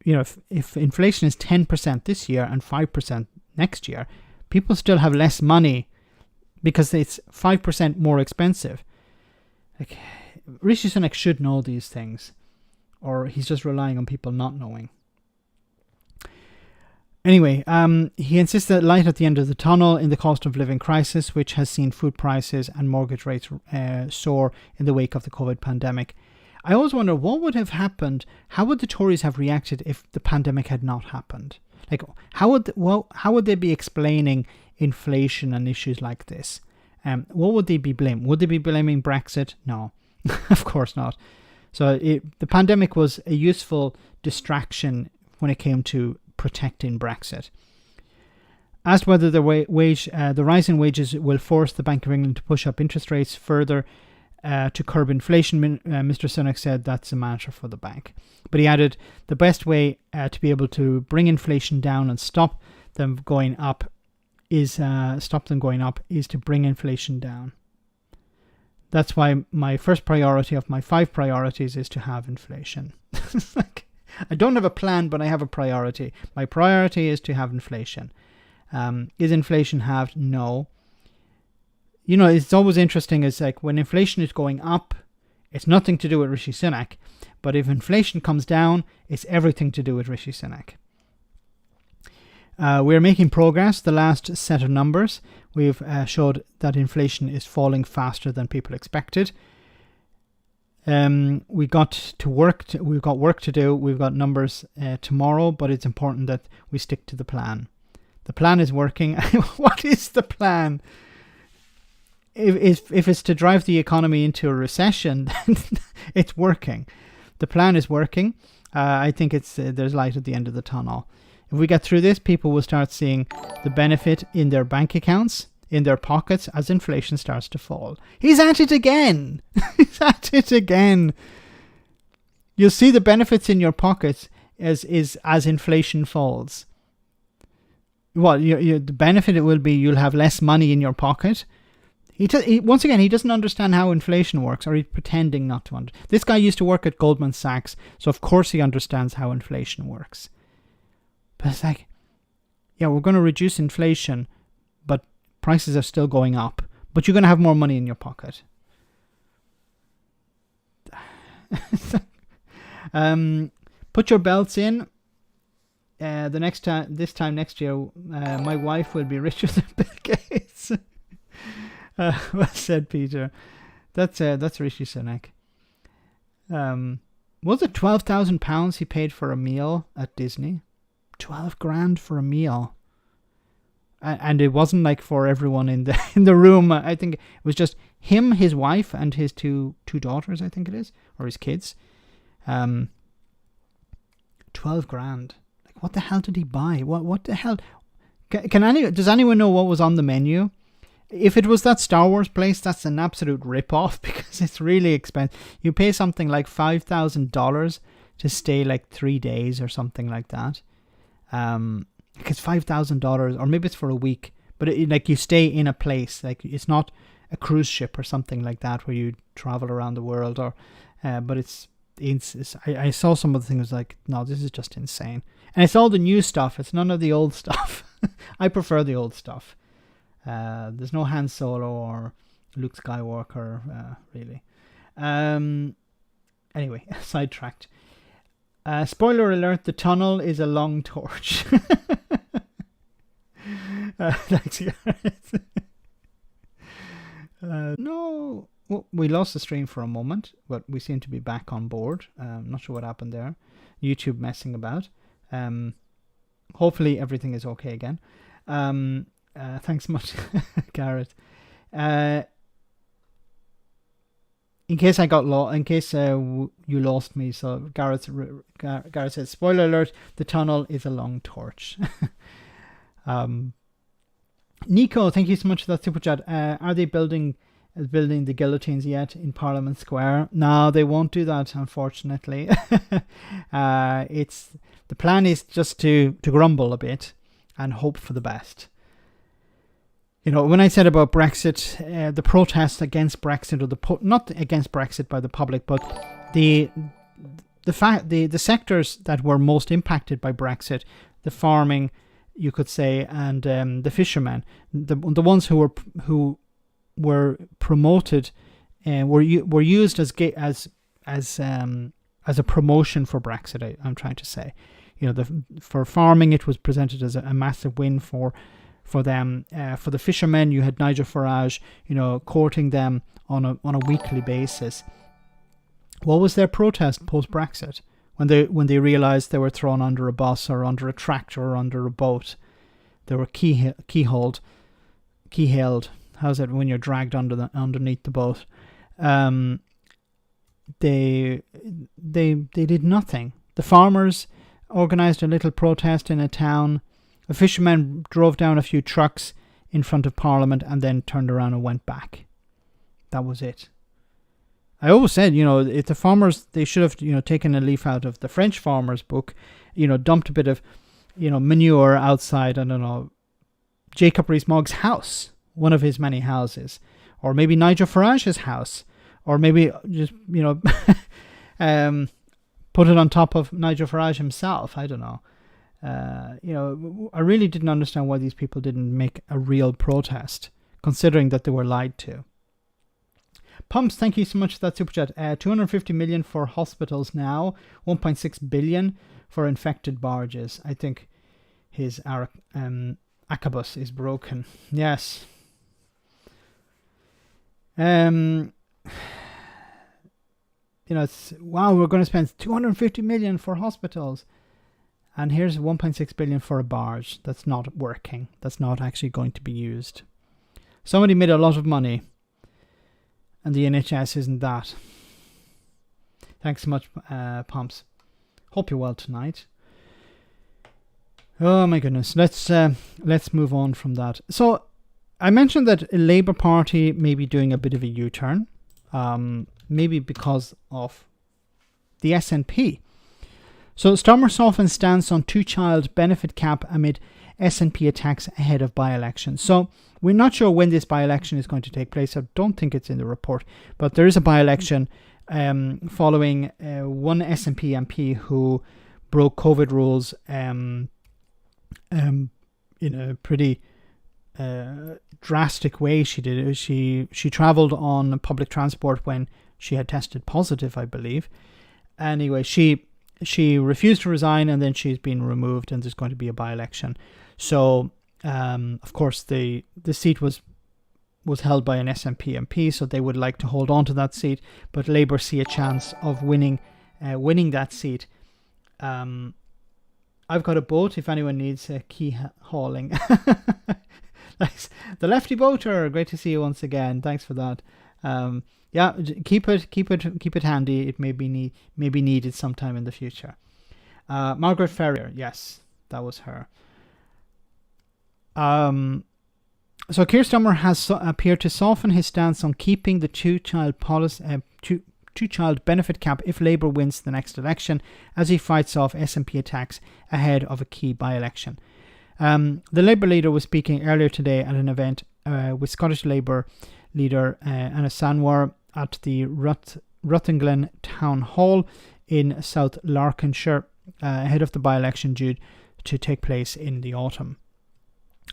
A: you know, if inflation is 10% this year and 5% next year, people still have less money because it's 5% more expensive. Like, Rishi Sunak should know these things, or he's just relying on people not knowing. Anyway, he insists that light at the end of the tunnel in the cost of living crisis, which has seen food prices and mortgage rates soar in the wake of the COVID pandemic. I always wonder what would have happened. How would the Tories have reacted if the pandemic had not happened? Like, how would they be explaining inflation and issues like this? What would they be blaming? Would they be blaming Brexit? No, of course not. So the pandemic was a useful distraction when it came to protecting Brexit. Asked whether the rise in wages will force the Bank of England to push up interest rates further to curb inflation, Mr. Sunak said that's a matter for the bank. But he added the best way to be able to bring inflation down and stop them going up is to bring inflation down. That's why my first priority of my 5 priorities is to have inflation. I don't have a plan, but I have a priority. My priority is to have inflation. Is inflation halved? No. You know, it's always interesting. It's like when inflation is going up, it's nothing to do with Rishi Sunak. But if inflation comes down, it's everything to do with Rishi Sunak. We're making progress. The last set of numbers, we've showed that inflation is falling faster than people expected. We've got work to do. We've got numbers tomorrow, but it's important that we stick to the plan. The plan is working. What is the plan? If it's to drive the economy into a recession, then it's working. The plan is working. I think there's light at the end of the tunnel. If we get through this, people will start seeing the benefit in their bank accounts, in their pockets, as inflation starts to fall. He's at it again. He's at it again. You'll see the benefits in your pockets as inflation falls. Well, the benefit it will be you'll have less money in your pocket. Once again, he doesn't understand how inflation works, or he's pretending not to understand. This guy used to work at Goldman Sachs, so of course he understands how inflation works. But it's like, yeah, we're going to reduce inflation, but prices are still going up. But you're going to have more money in your pocket. Put your belts in. This time next year, my wife will be richer than Bill Gates. Well said, Peter. That's Rishi Sunak. Was it £12,000 he paid for a meal at Disney? 12 grand for a meal. And it wasn't like for everyone in the room. I think it was just him, his wife, and his two daughters, I think it is, or his kids. 12 grand. Like, what the hell did he buy? What the hell? Does anyone know what was on the menu? If it was that Star Wars place, that's an absolute rip-off, because it's really expensive. You pay something like $5,000 to stay like 3 days or something like that. It's $5,000, or maybe it's for a week, but like you stay in a place. Like, it's not a cruise ship or something like that where you travel around the world, or but I saw some of the things like, no, this is just insane. And it's all the new stuff. It's none of the old stuff. I prefer the old stuff. There's no Han Solo or Luke Skywalker, really. Anyway, sidetracked. Spoiler alert, the tunnel is a long torch. Thanks, guys. No. Well, we lost the stream for a moment, but we seem to be back on board. Not sure what happened there. YouTube messing about. Hopefully everything is okay again. Thanks much, Garrett. In case I got lost, in case you lost me, so Garrett says, spoiler alert, the tunnel is a long torch. Nico, thank you so much for that super chat. Are they building the guillotines yet in Parliament Square? No, they won't do that, unfortunately. The plan is just to grumble a bit and hope for the best. You know, when I said about Brexit, the protests against Brexit, or not against Brexit by the public, but the sectors that were most impacted by Brexit, the farming, you could say, and the fishermen, the ones who were promoted and were used as a promotion for Brexit. I'm trying to say, you know, for farming it was presented as a massive win for them. For the fishermen, you had Nigel Farage, you know, courting them on a weekly basis. What was their protest post Brexit when they realised they were thrown under a bus or under a tractor or under a boat? They were keyhailed. How's it when you're dragged underneath the boat? They did nothing. The farmers organised a little protest in a town. The fishermen drove down a few trucks in front of Parliament and then turned around and went back. That was it. I always said, you know, if the farmers, they should have, you know, taken a leaf out of the French farmers' book, you know, dumped a bit of, you know, manure outside, I don't know, Jacob Rees-Mogg's house, one of his many houses, or maybe Nigel Farage's house, or maybe just, you know, put it on top of Nigel Farage himself. I don't know. You know, I really didn't understand why these people didn't make a real protest, considering that they were lied to. Pumps, thank you so much for that super chat. 250 million for hospitals now, 1.6 billion for infected barges. I think his Acabus is broken. Yes. You know, it's, wow, we're going to spend 250 million for hospitals. And here's 1.6 billion for a barge that's not working. That's not actually going to be used. Somebody made a lot of money. And the NHS isn't that. Thanks so much, Pumps. Hope you're well tonight. Oh my goodness. Let's move on from that. So I mentioned that a Labour Party may be doing a bit of a U-turn. Maybe because of the SNP. So Starmer softens stance on two-child benefit cap amid SNP attacks ahead of by-election. So we're not sure when this by-election is going to take place. I don't think it's in the report, but there is a by-election following one SNP MP who broke COVID rules in a pretty drastic way. She did. She travelled on public transport when she had tested positive, I believe. Anyway, she refused to resign, and then she's been removed, and there's going to be a by-election. So, of course, the seat was held by an SNP MP, so they would like to hold on to that seat, but Labour see a chance of winning that seat. I've got a boat if anyone needs key hauling. Nice. The lefty boater, great to see you once again. Thanks for that. Yeah, keep it handy. It may be needed sometime in the future. Margaret Ferrier, yes, that was her. So Keir Starmer has appeared to soften his stance on keeping the two-child benefit cap if Labour wins the next election, as he fights off SNP attacks ahead of a key by-election. The Labour leader was speaking earlier today at an event with Scottish Labour leader Anna Sanwar at the Ruttinglen Town Hall in South Lanarkshire ahead of the by-election due to take place in the autumn.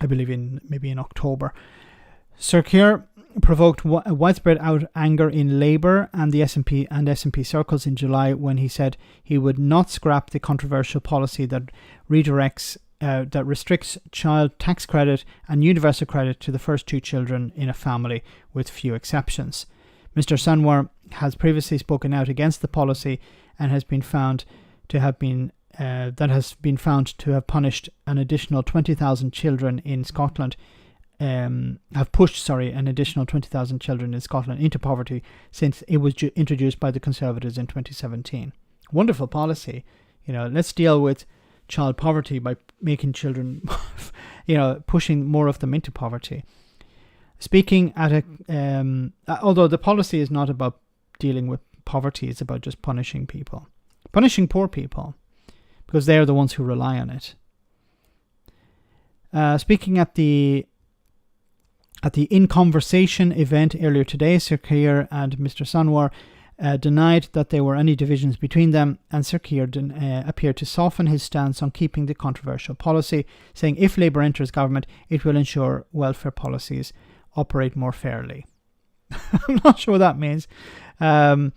A: I believe maybe in October. Sir Keir provoked widespread anger in Labour and the SNP circles in July when he said he would not scrap the controversial policy that restricts child tax credit and universal credit to the first two children in a family, with few exceptions. Mr. Sanwar has previously spoken out against the policy and has been found to have punished an additional 20,000 children in Scotland. Have pushed an additional 20,000 children in Scotland into poverty since it was introduced by the Conservatives in 2017. Wonderful policy. Let's deal with child poverty by making children, pushing more of them into poverty. Speaking at although the policy is not about dealing with poverty, it's about just punishing poor people, because they're the ones who rely on it. Speaking at the In Conversation event earlier today, Sir Keir and Mr. Sanwar denied that there were any divisions between them, and Sir Keir appeared to soften his stance on keeping the controversial policy, saying if Labour enters government, it will ensure welfare policies operate more fairly. I'm not sure what that means. So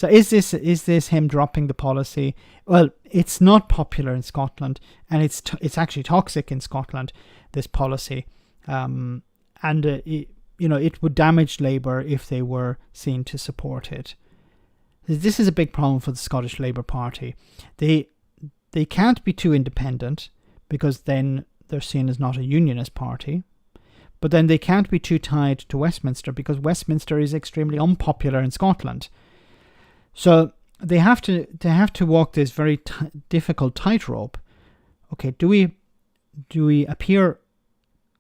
A: is this him dropping the policy? Well, it's not popular in Scotland, and it's actually toxic in Scotland, this policy. It would damage Labour if they were seen to support it. This is a big problem for the Scottish Labour Party. They can't be too independent, because then they're seen as not a unionist party. But then they can't be too tied to Westminster, because Westminster is extremely unpopular in Scotland. So they have to walk this very difficult tightrope. Okay, do we appear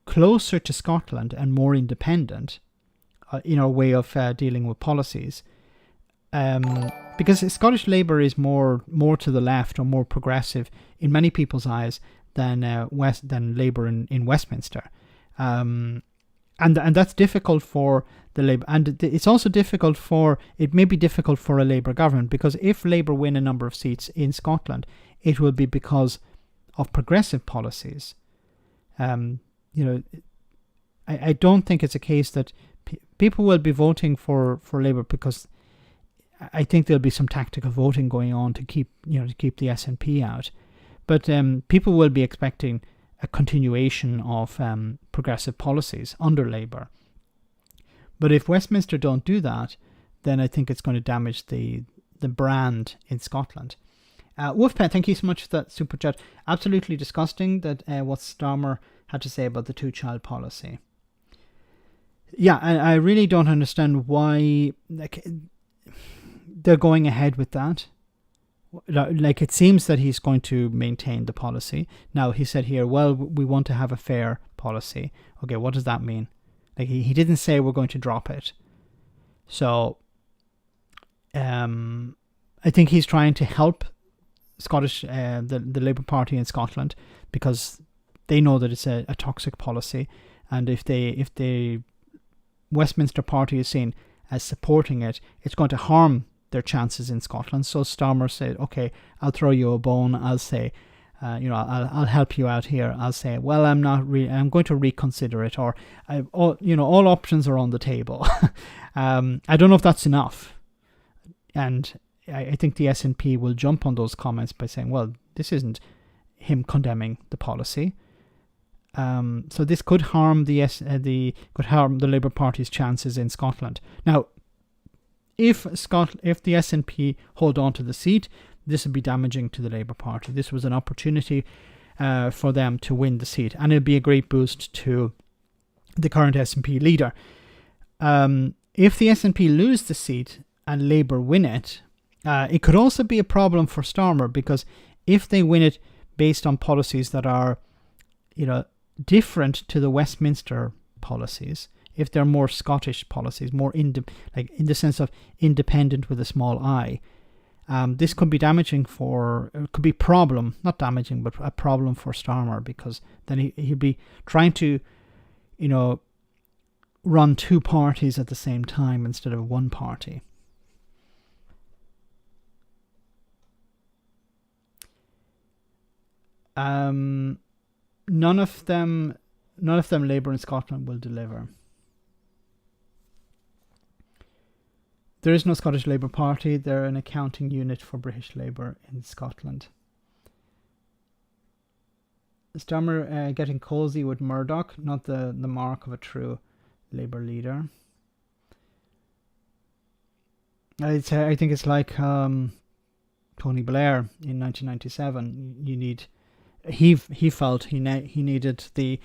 A: closer to Scotland and more independent in our way of dealing with policies? Because Scottish Labour is more to the left or more progressive in many people's eyes than Labour in Westminster. And that's difficult for the Labour, and it's also it may be difficult for a Labour government, because if Labour win a number of seats in Scotland, it will be because of progressive policies. I don't think it's a case that people will be voting for Labour, because I think there'll be some tactical voting going on to keep the SNP out, but people will be expecting a continuation of progressive policies under Labour. But if Westminster don't do that, then I think it's going to damage the brand in Scotland. Wolfpen, thank you so much for that super chat. Absolutely disgusting that what Starmer had to say about the two-child policy. Yeah, I really don't understand why they're going ahead with that. It seems that he's going to maintain the policy. Now, he said here, well, we want to have a fair policy. Okay, what does that mean? He didn't say we're going to drop it. So, I think he's trying to help Scottish the Labour Party in Scotland, because they know that it's a toxic policy, and if the Westminster Party is seen as supporting it, it's going to harm their chances in Scotland. So Starmer said, "Okay, I'll throw you a bone. I'll say, I'll help you out here. I'll say, well, I'm going to reconsider it, or all options are on the table." I don't know if that's enough, and I think the SNP will jump on those comments by saying, well, this isn't him condemning the policy. So this could harm the Labour Party's chances in Scotland. Now, if the SNP hold on to the seat, this would be damaging to the Labour Party. This was an opportunity for them to win the seat, and it'd be a great boost to the current SNP leader. If the SNP lose the seat and Labour win it, it could also be a problem for Starmer, because if they win it based on policies that are, different to the Westminster policies, if they're more Scottish policies, more in the sense of independent with a small I, this could be damaging it could be not damaging, but a problem for Starmer, because then he'll be trying to, run two parties at the same time instead of one party. None of them Labour in Scotland will deliver. There is no Scottish Labour Party. They're an accounting unit for British Labour in Scotland. Starmer getting cosy with Murdoch, not the mark of a true Labour leader. I think it's like Tony Blair in 1997. He felt he needed the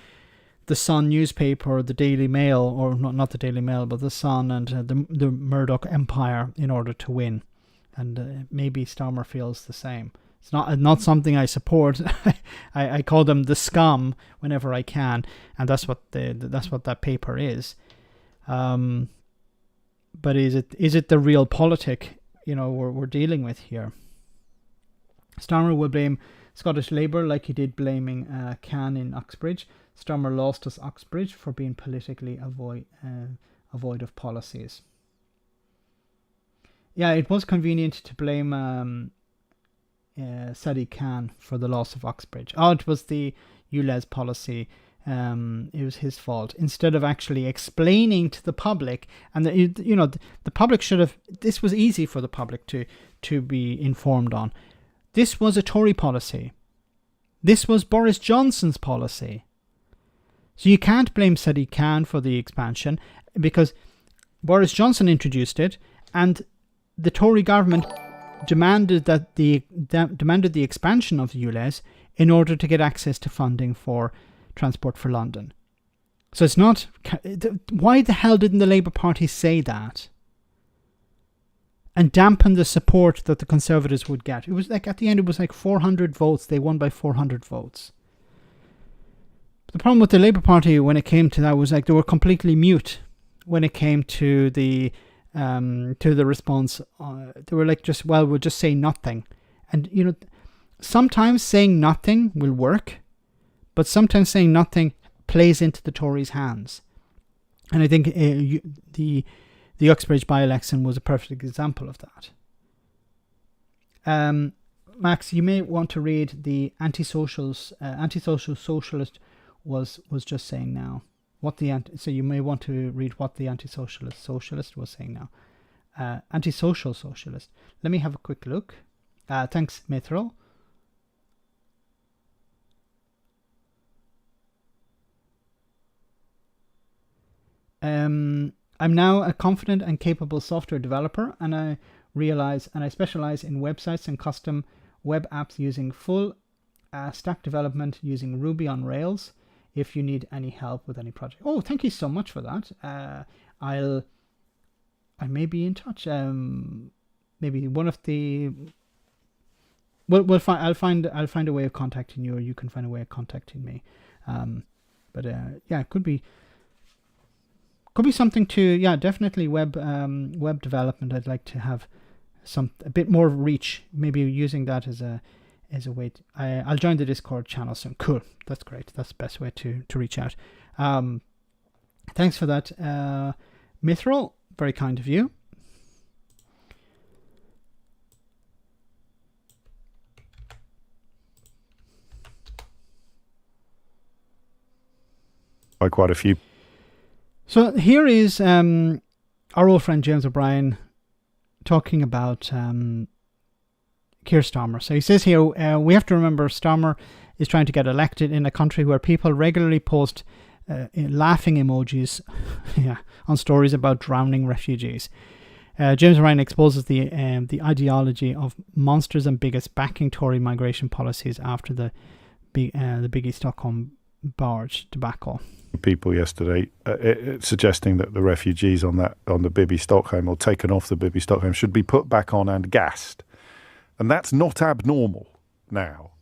A: Sun newspaper, the Daily Mail, or not the Daily Mail, but the Sun and the Murdoch empire in order to win. And maybe Starmer feels the same. It's not something I support. I call them the scum whenever I can, and that's what that paper is. But is it the real politic we're dealing with here? Starmer will blame Scottish Labour like he did blaming Can in Uxbridge. Starmer lost us Uxbridge for being politically avoid of policies. Yeah, it was convenient to blame Sadiq Khan for the loss of Uxbridge. Oh, it was the ULEZ policy. It was his fault. Instead of actually explaining to the public, and the public should have. This was easy for the public to be informed on. This was a Tory policy. This was Boris Johnson's policy. So you can't blame Sadiq Khan for the expansion, because Boris Johnson introduced it, and the Tory government demanded the expansion of the ULEZ in order to get access to funding for Transport for London. So it's not. Why the hell didn't the Labour Party say that and dampen the support that the Conservatives would get? It was like, at the end, it was like 400 votes. They won by 400 votes. But the problem with the Labour Party when it came to that was like they were completely mute when it came to the response. They were like, we'll just say nothing. And, sometimes saying nothing will work, but sometimes saying nothing plays into the Tories' hands. And I think the Uxbridge by-election was a perfect example of that. Max, you may want to read the antisocial socialist was just saying now. So you may want to read what the anti-socialist was saying now. Antisocial socialist. Let me have a quick look. Thanks, Mithril. I'm now a confident and capable software developer, and I specialize in websites and custom web apps using full stack development using Ruby on Rails. If you need any help with any project. Oh, thank you so much for that. I may be in touch. Maybe one of the. I'll find a way of contacting you, or you can find a way of contacting me. But it could be something to definitely web development. I'd like to have a bit more reach. Maybe using that as is a way. I'll join the Discord channel soon. Cool. That's great. That's the best way to reach out. Thanks for that, Mithril. Very kind of you.
I: By quite a few.
A: So here is our old friend James O'Brien talking about Keir Starmer. So he says here, we have to remember Starmer is trying to get elected in a country where people regularly post laughing emojis on stories about drowning refugees. James O'Brien exposes the ideology of monsters and bigots backing Tory migration policies after the Biggie Stockholm barge debacle.
I: People yesterday suggesting that the refugees on the Bibby Stockholm, or taken off the Bibby Stockholm, should be put back on and gassed. And that's not abnormal now.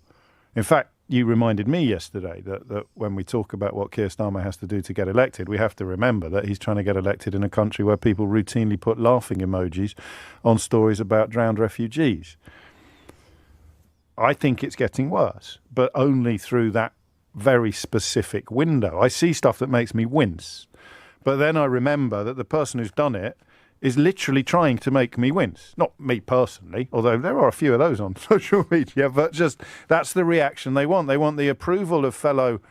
I: In fact, you reminded me yesterday that when we talk about what Keir Starmer has to do to get elected, we have to remember that he's trying to get elected in a country where people routinely put laughing emojis on stories about drowned refugees. I think it's getting worse, but only through that very specific window. I see stuff that makes me wince, but then I remember that the person who's done it is literally trying to make me wince. Not me personally, although there are a few of those on social media, but just that's the reaction they want. They want the approval of fellow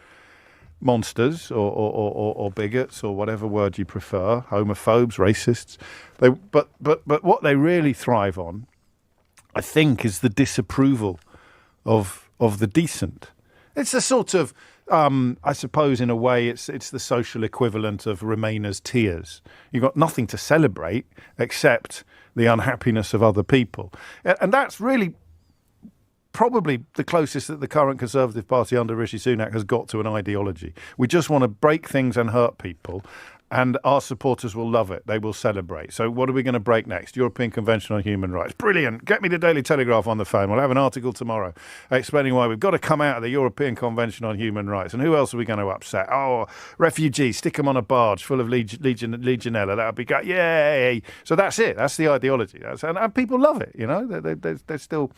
I: monsters or bigots or whatever word you prefer, homophobes, racists. But what they really thrive on, I think, is the disapproval of the decent. It's a sort of, I suppose, in a way, it's the social equivalent of Remainers' tears. You've got nothing to celebrate except the unhappiness of other people. And that's really probably the closest that the current Conservative Party under Rishi Sunak has got to an ideology. We just want to break things and hurt people. And our supporters will love it. They will celebrate. So what are we going to break next? European Convention on Human Rights. Brilliant. Get me the Daily Telegraph on the phone. We'll have an article tomorrow explaining why we've got to come out of the European Convention on Human Rights. And who else are we going to upset? Oh, refugees. Stick them on a barge full of Legionella. That would be great. Yay. So that's it. That's the ideology. And people love it. You know, they're still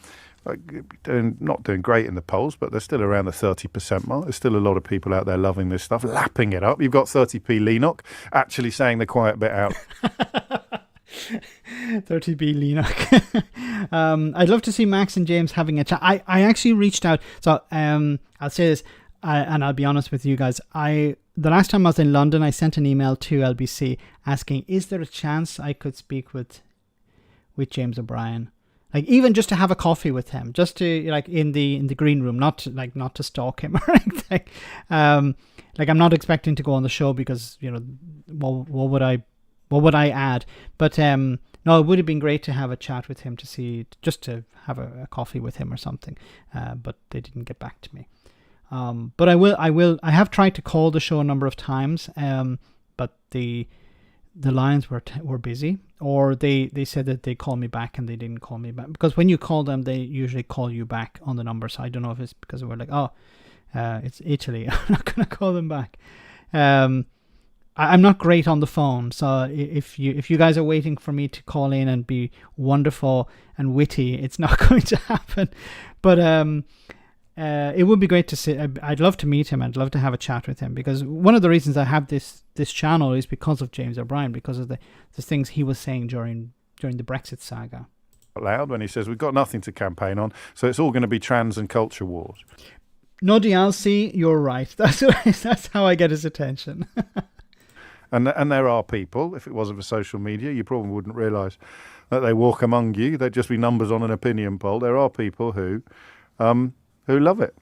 I: not doing great in the polls, but they're still around the 30% mark. There's still a lot of people out there loving this stuff, lapping it up. You've got 30p Lennox actually saying the quiet bit out.
A: 30p Lennox. I'd love to see Max and James having a chat. I actually reached out. So I'll say this, and I'll be honest with you guys. The last time I was in London, I sent an email to LBC asking, is there a chance I could speak with James O'Brien? Like, even just to have a coffee with him, just to, like, in the green room, not to stalk him or anything. Like, I'm not expecting to go on the show because, you know, what would I add? But no, it would have been great to have a chat with him, just to have a coffee with him or something. But they didn't get back to me. But I have tried to call the show a number of times. But the lines were busy, or they said that they call me back and they didn't call me back, because when you call them, they usually call you back on the number. So I don't know if it's because we're like, it's Italy. I'm not going to call them back. I'm not great on the phone, so if you guys are waiting for me to call in and be wonderful and witty, it's not going to happen. But it would be great to see. I'd love to meet him. I'd love to have a chat with him, because one of the reasons I have this channel is because of James O'Brien, because of the things he was saying during the Brexit saga.
I: Loud when he says we've got nothing to campaign on, so it's all going to be trans and culture wars.
A: No DLC, you're right. That's how I get his attention.
I: And there are people, if it wasn't for social media, you probably wouldn't realise that they walk among you. They'd just be numbers on an opinion poll. There are people who love it,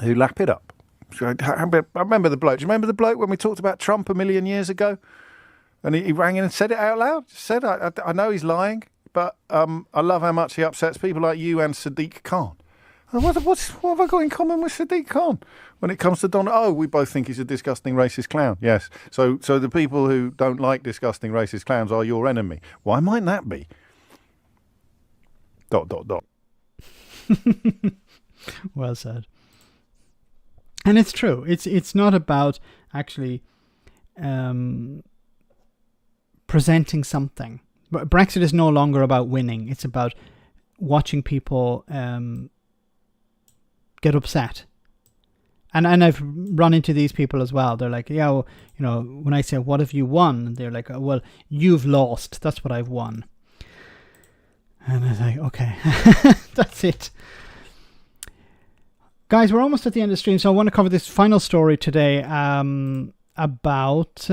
I: who lap it up. I remember the bloke. Do you remember the bloke when we talked about Trump a million years ago? And he rang in and said it out loud. Said, I know he's lying, but I love how much he upsets people like you and Sadiq Khan. What have I got in common with Sadiq Khan when it comes to Donald? Oh, we both think he's a disgusting racist clown. Yes. So the people who don't like disgusting racist clowns are your enemy. Why might that be? ...
A: Well said. And it's true. It's not about actually presenting something. Brexit is no longer about winning. It's about watching people get upset. And I've run into these people as well. They're like, yeah, well, you know, when I say, what have you won? And they're like, oh, well, you've lost. That's what I've won. And I was like, okay, that's it. Guys, we're almost at the end of the stream, so I want to cover this final story today about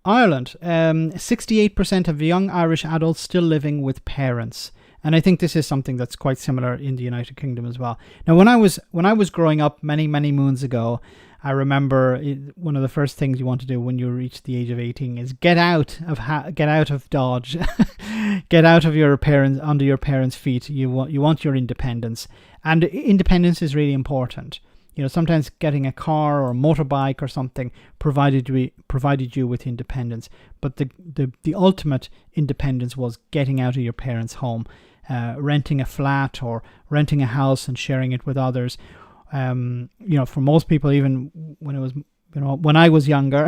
A: Ireland. 68% of young Irish adults still living with parents. And I think this is something that's quite similar in the United Kingdom as well. Now, when I was growing up many moons ago, I remember one of the first things you want to do when you reach the age of 18 is get out of Dodge, get out of your parents, under your parents' feet. You want your independence, and independence is really important. You know, sometimes getting a car or a motorbike or something provided you with independence, but the ultimate independence was getting out of your parents' home. Renting a flat or renting a house and sharing it with others. You know, for most people, even when I was younger,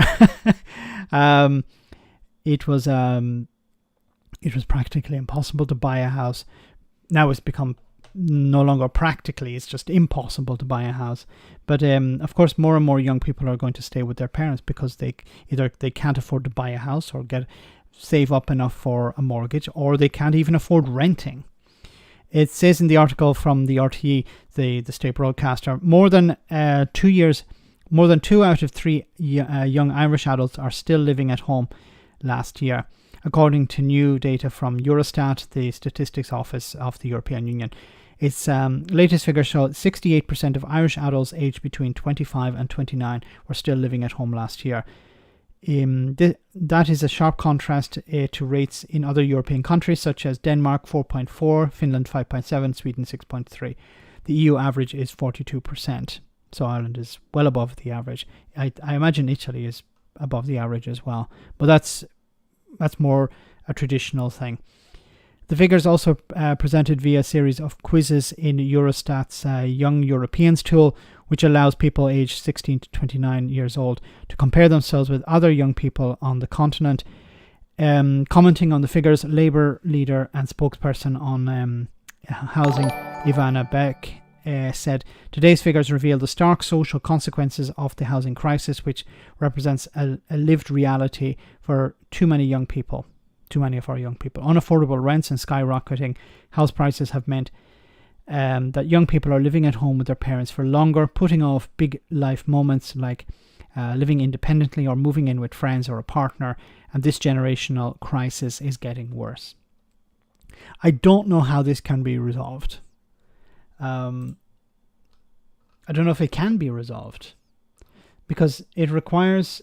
A: it was practically impossible to buy a house. Now it's become no longer practically; it's just impossible to buy a house. But of course, more and more young people are going to stay with their parents because they can't afford to buy a house or save up enough for a mortgage, or they can't even afford renting. It says in the article from the RTE, the state broadcaster, more than 2 out of 3 young Irish adults are still living at home last year, according to new data from Eurostat, the statistics office of the European Union. Its latest figures show 68% of Irish adults aged between 25 and 29 were still living at home last year. That is a sharp contrast to rates in other European countries such as Denmark 4.4, Finland 5.7, Sweden 6.3. The EU average is 42%, so Ireland is well above the average. I imagine Italy is above the average as well, but that's more a traditional thing. The figures also presented via a series of quizzes in Eurostat's Young Europeans tool, which allows people aged 16 to 29 years old to compare themselves with other young people on the continent. Commenting on the figures, Labour leader and spokesperson on housing, Ivana Beck, said, "Today's figures reveal the stark social consequences of the housing crisis, which represents a lived reality for too many of our young people. Unaffordable rents and skyrocketing house prices have meant that young people are living at home with their parents for longer, putting off big life moments like living independently or moving in with friends or a partner, and this generational crisis is getting worse." I don't know how this can be resolved. I don't know if it can be resolved, because it requires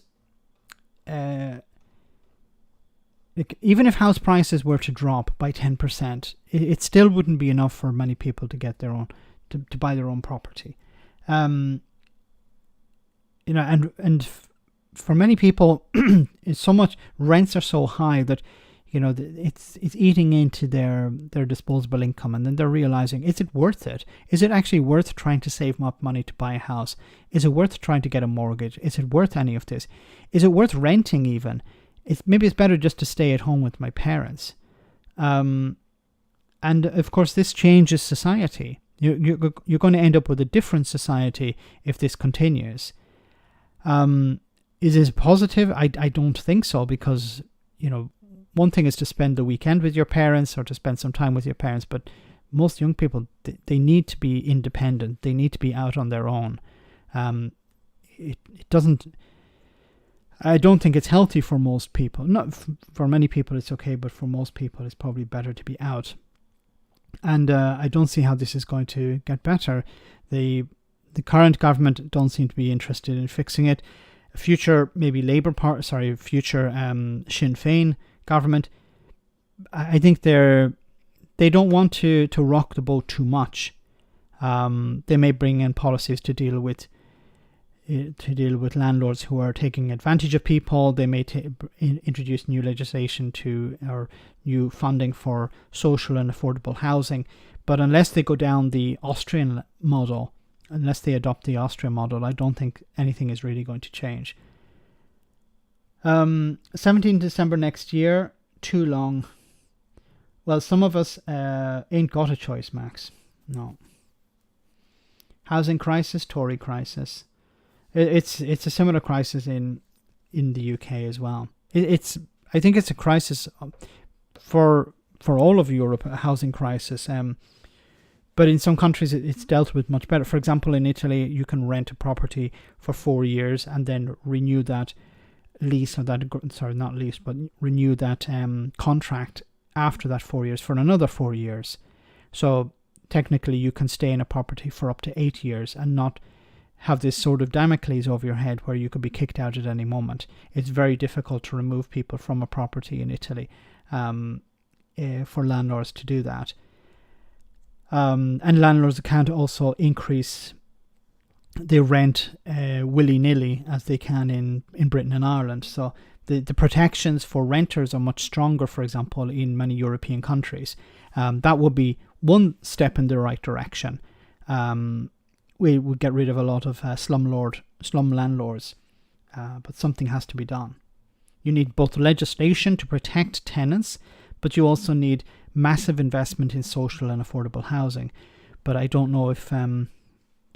A: even if house prices were to drop by 10%, it still wouldn't be enough for many people to get their own, to buy their own property. You know, and for many people, it's so much, rents are so high that, you know, it's eating into their disposable income, and then they're realizing, is it worth it? Is it actually worth trying to save up money to buy a house? Is it worth trying to get a mortgage? Is it worth any of this? Is it worth renting even? Maybe it's better just to stay at home with my parents. And of course, this changes society. You're going to end up with a different society if this continues. Is this positive? I don't think so, because, you know, one thing is to spend the weekend with your parents or to spend some time with your parents, but most young people, they need to be independent. They need to be out on their own. It doesn't... I don't think it's healthy for most people. Not for many people it's okay, but for most people it's probably better to be out. And I don't see how this is going to get better. The current government don't seem to be interested in fixing it. Future maybe future Sinn Féin government, I think they don't want to rock the boat too much. They may bring in policies to deal with landlords who are taking advantage of people. They may introduce new legislation or new funding for social and affordable housing. But unless they go down the Austrian model, unless they adopt the Austrian model, I don't think anything is really going to change. 17 December next year, too long. Well, some of us ain't got a choice, Max. No. Housing crisis, Tory crisis. It's a similar crisis in the UK as well. I think it's a crisis for all of Europe, a housing crisis. But in some countries it's dealt with much better. For example, in Italy, you can rent a property for 4 years and then renew that lease, or renew that contract after that 4 years for another 4 years. So technically you can stay in a property for up to 8 years and not have this sort of Damocles over your head where you could be kicked out at any moment. It's very difficult to remove people from a property in Italy for landlords to do that. And landlords can't also increase the rent willy-nilly as they can in Britain and Ireland. So the protections for renters are much stronger, for example, in many European countries. That would be one step in the right direction. We would get rid of a lot of slum landlords, but something has to be done. You need both legislation to protect tenants, but you also need massive investment in social and affordable housing. But I don't know if Sinn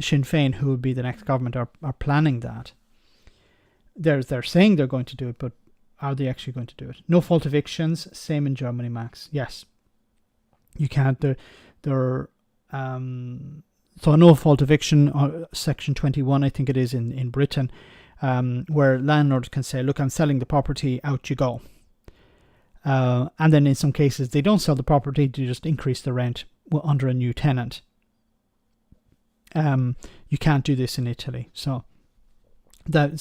A: Féin, who would be the next government, are planning that. They're saying they're going to do it, but are they actually going to do it? No fault evictions, same in Germany, Max. Yes, you can't. So a no fault eviction, Section 21, I think it is in Britain, where landlords can say, look, I'm selling the property, out you go. And then in some cases they don't sell the property, they just increase the rent under a new tenant. You can't do this in Italy, so there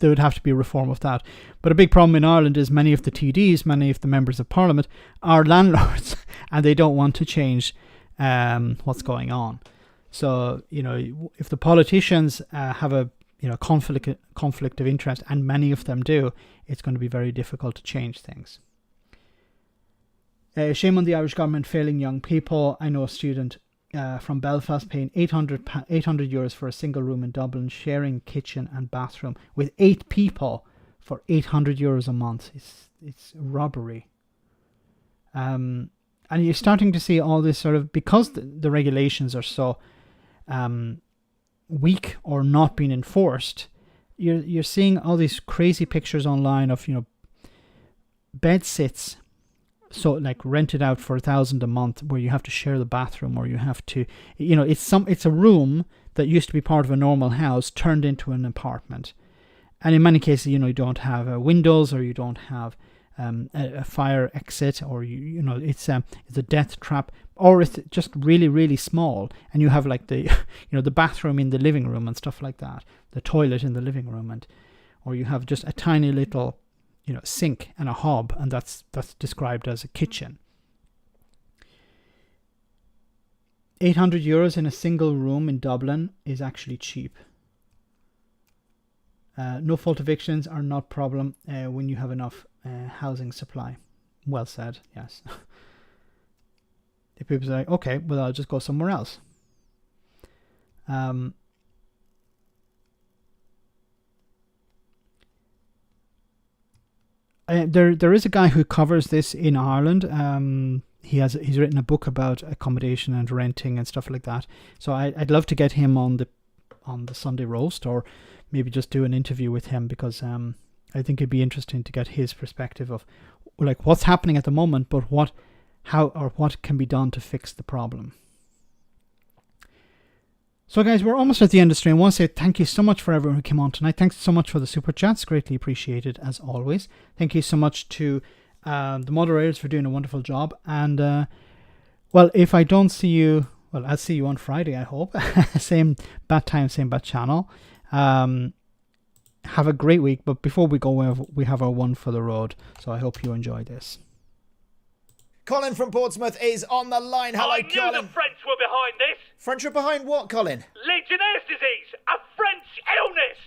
A: would have to be a reform of that. But a big problem in Ireland is many of the TDs, many of the members of Parliament are landlords and they don't want to change what's going on. So, if the politicians have a conflict of interest, and many of them do, it's going to be very difficult to change things. Shame on the Irish government failing young people. I know a student from Belfast paying €800 for a single room in Dublin, sharing kitchen and bathroom with 8 people for €800 a month. It's robbery. And you're starting to see all this sort of, because the regulations are so weak or not being enforced, you're seeing all these crazy pictures online of bed sits, so like rented out for $1,000 a month, where you have to share the bathroom, or you have to, it's a room that used to be part of a normal house turned into an apartment. And in many cases, you don't have windows, or you don't have a fire exit, or it's a death trap, or it's just really, really small, and you have like the the bathroom in the living room and stuff like that, the toilet in the living room, or you have just a tiny little sink and a hob, and that's described as a kitchen. €800 in a single room in Dublin is actually cheap. No fault evictions are not problem when you have enough housing supply. Well said, yes. If people say, okay, well, I'll just go somewhere else. There is a guy who covers this in Ireland. He's written a book about accommodation and renting and stuff like that. So I'd love to get him on the Sunday roast, or maybe just do an interview with him, because I think it'd be interesting to get his perspective of like what's happening at the moment, but what can be done to fix the problem. So guys, we're almost at the end of the stream. I want to say thank you so much for everyone who came on tonight. Thanks so much for the super chats, greatly appreciated as always. Thank you so much to the moderators for doing a wonderful job. And well, if I don't see you, well, I'll see you on Friday, I hope. Same bat time, same bat channel. Have a great week, but before we go, we have our one for the road, so I hope you enjoy this.
J: Colin from Portsmouth is on the line. Hello,
K: I knew
J: Colin.
K: the French were behind this.
J: French are behind what, Colin?
K: Legionnaire's disease, a French illness.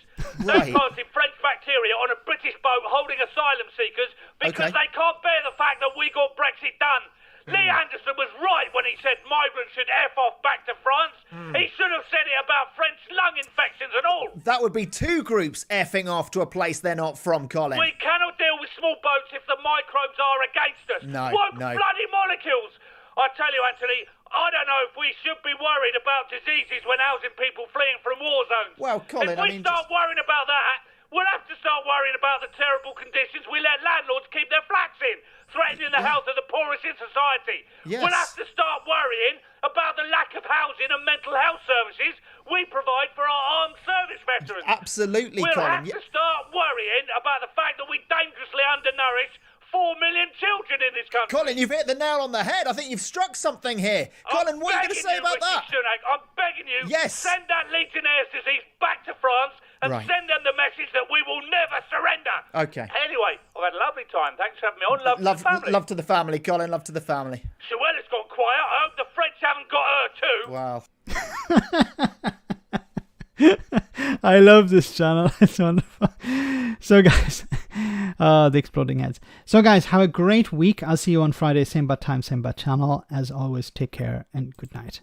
J: Right.
K: They planted French bacteria on a British boat holding asylum seekers because they can't bear the fact that we got Brexit done. Lee Anderson was right when he said migrants should F off back to France. He should have said it about French lung infections and all.
J: That would be 2 groups effing off to a place they're not from, Colin.
K: We cannot deal with small boats if the microbes are against us.
J: No.
K: Woke bloody molecules. I tell you, tell you, Anthony, I don't know if we should be worried about diseases when housing people fleeing from war zones.
J: Well, Colin,
K: if we start worrying about that, we'll have to start worrying about the terrible conditions we let landlords keep their flats in, threatening the health of the poorest in society.
J: Yes.
K: We'll have to start worrying about the lack of housing and mental health services we provide for our armed service veterans.
J: Absolutely,
K: we'll
J: Colin.
K: have to start worrying about the fact that we dangerously undernourish 4 million children in this country.
J: Colin, you've hit the nail on the head. I think you've struck something here. Colin, what are you going to say about that?
K: Sunak, I'm begging you,
J: yes.
K: Send that Legionnaires' disease back to France and send them the message that we will never surrender.
J: Okay.
K: Anyway, I've had a lovely time. Thanks for having me on. Love to the family.
J: Love to the family, Colin. Love to the family.
K: Suella's gone quiet. I hope the French haven't got her too.
J: Wow.
A: I love this channel. It's wonderful. So guys, the exploding heads. So guys, have a great week. I'll see you on Friday, same bad time, same bad channel. As always, take care and good night.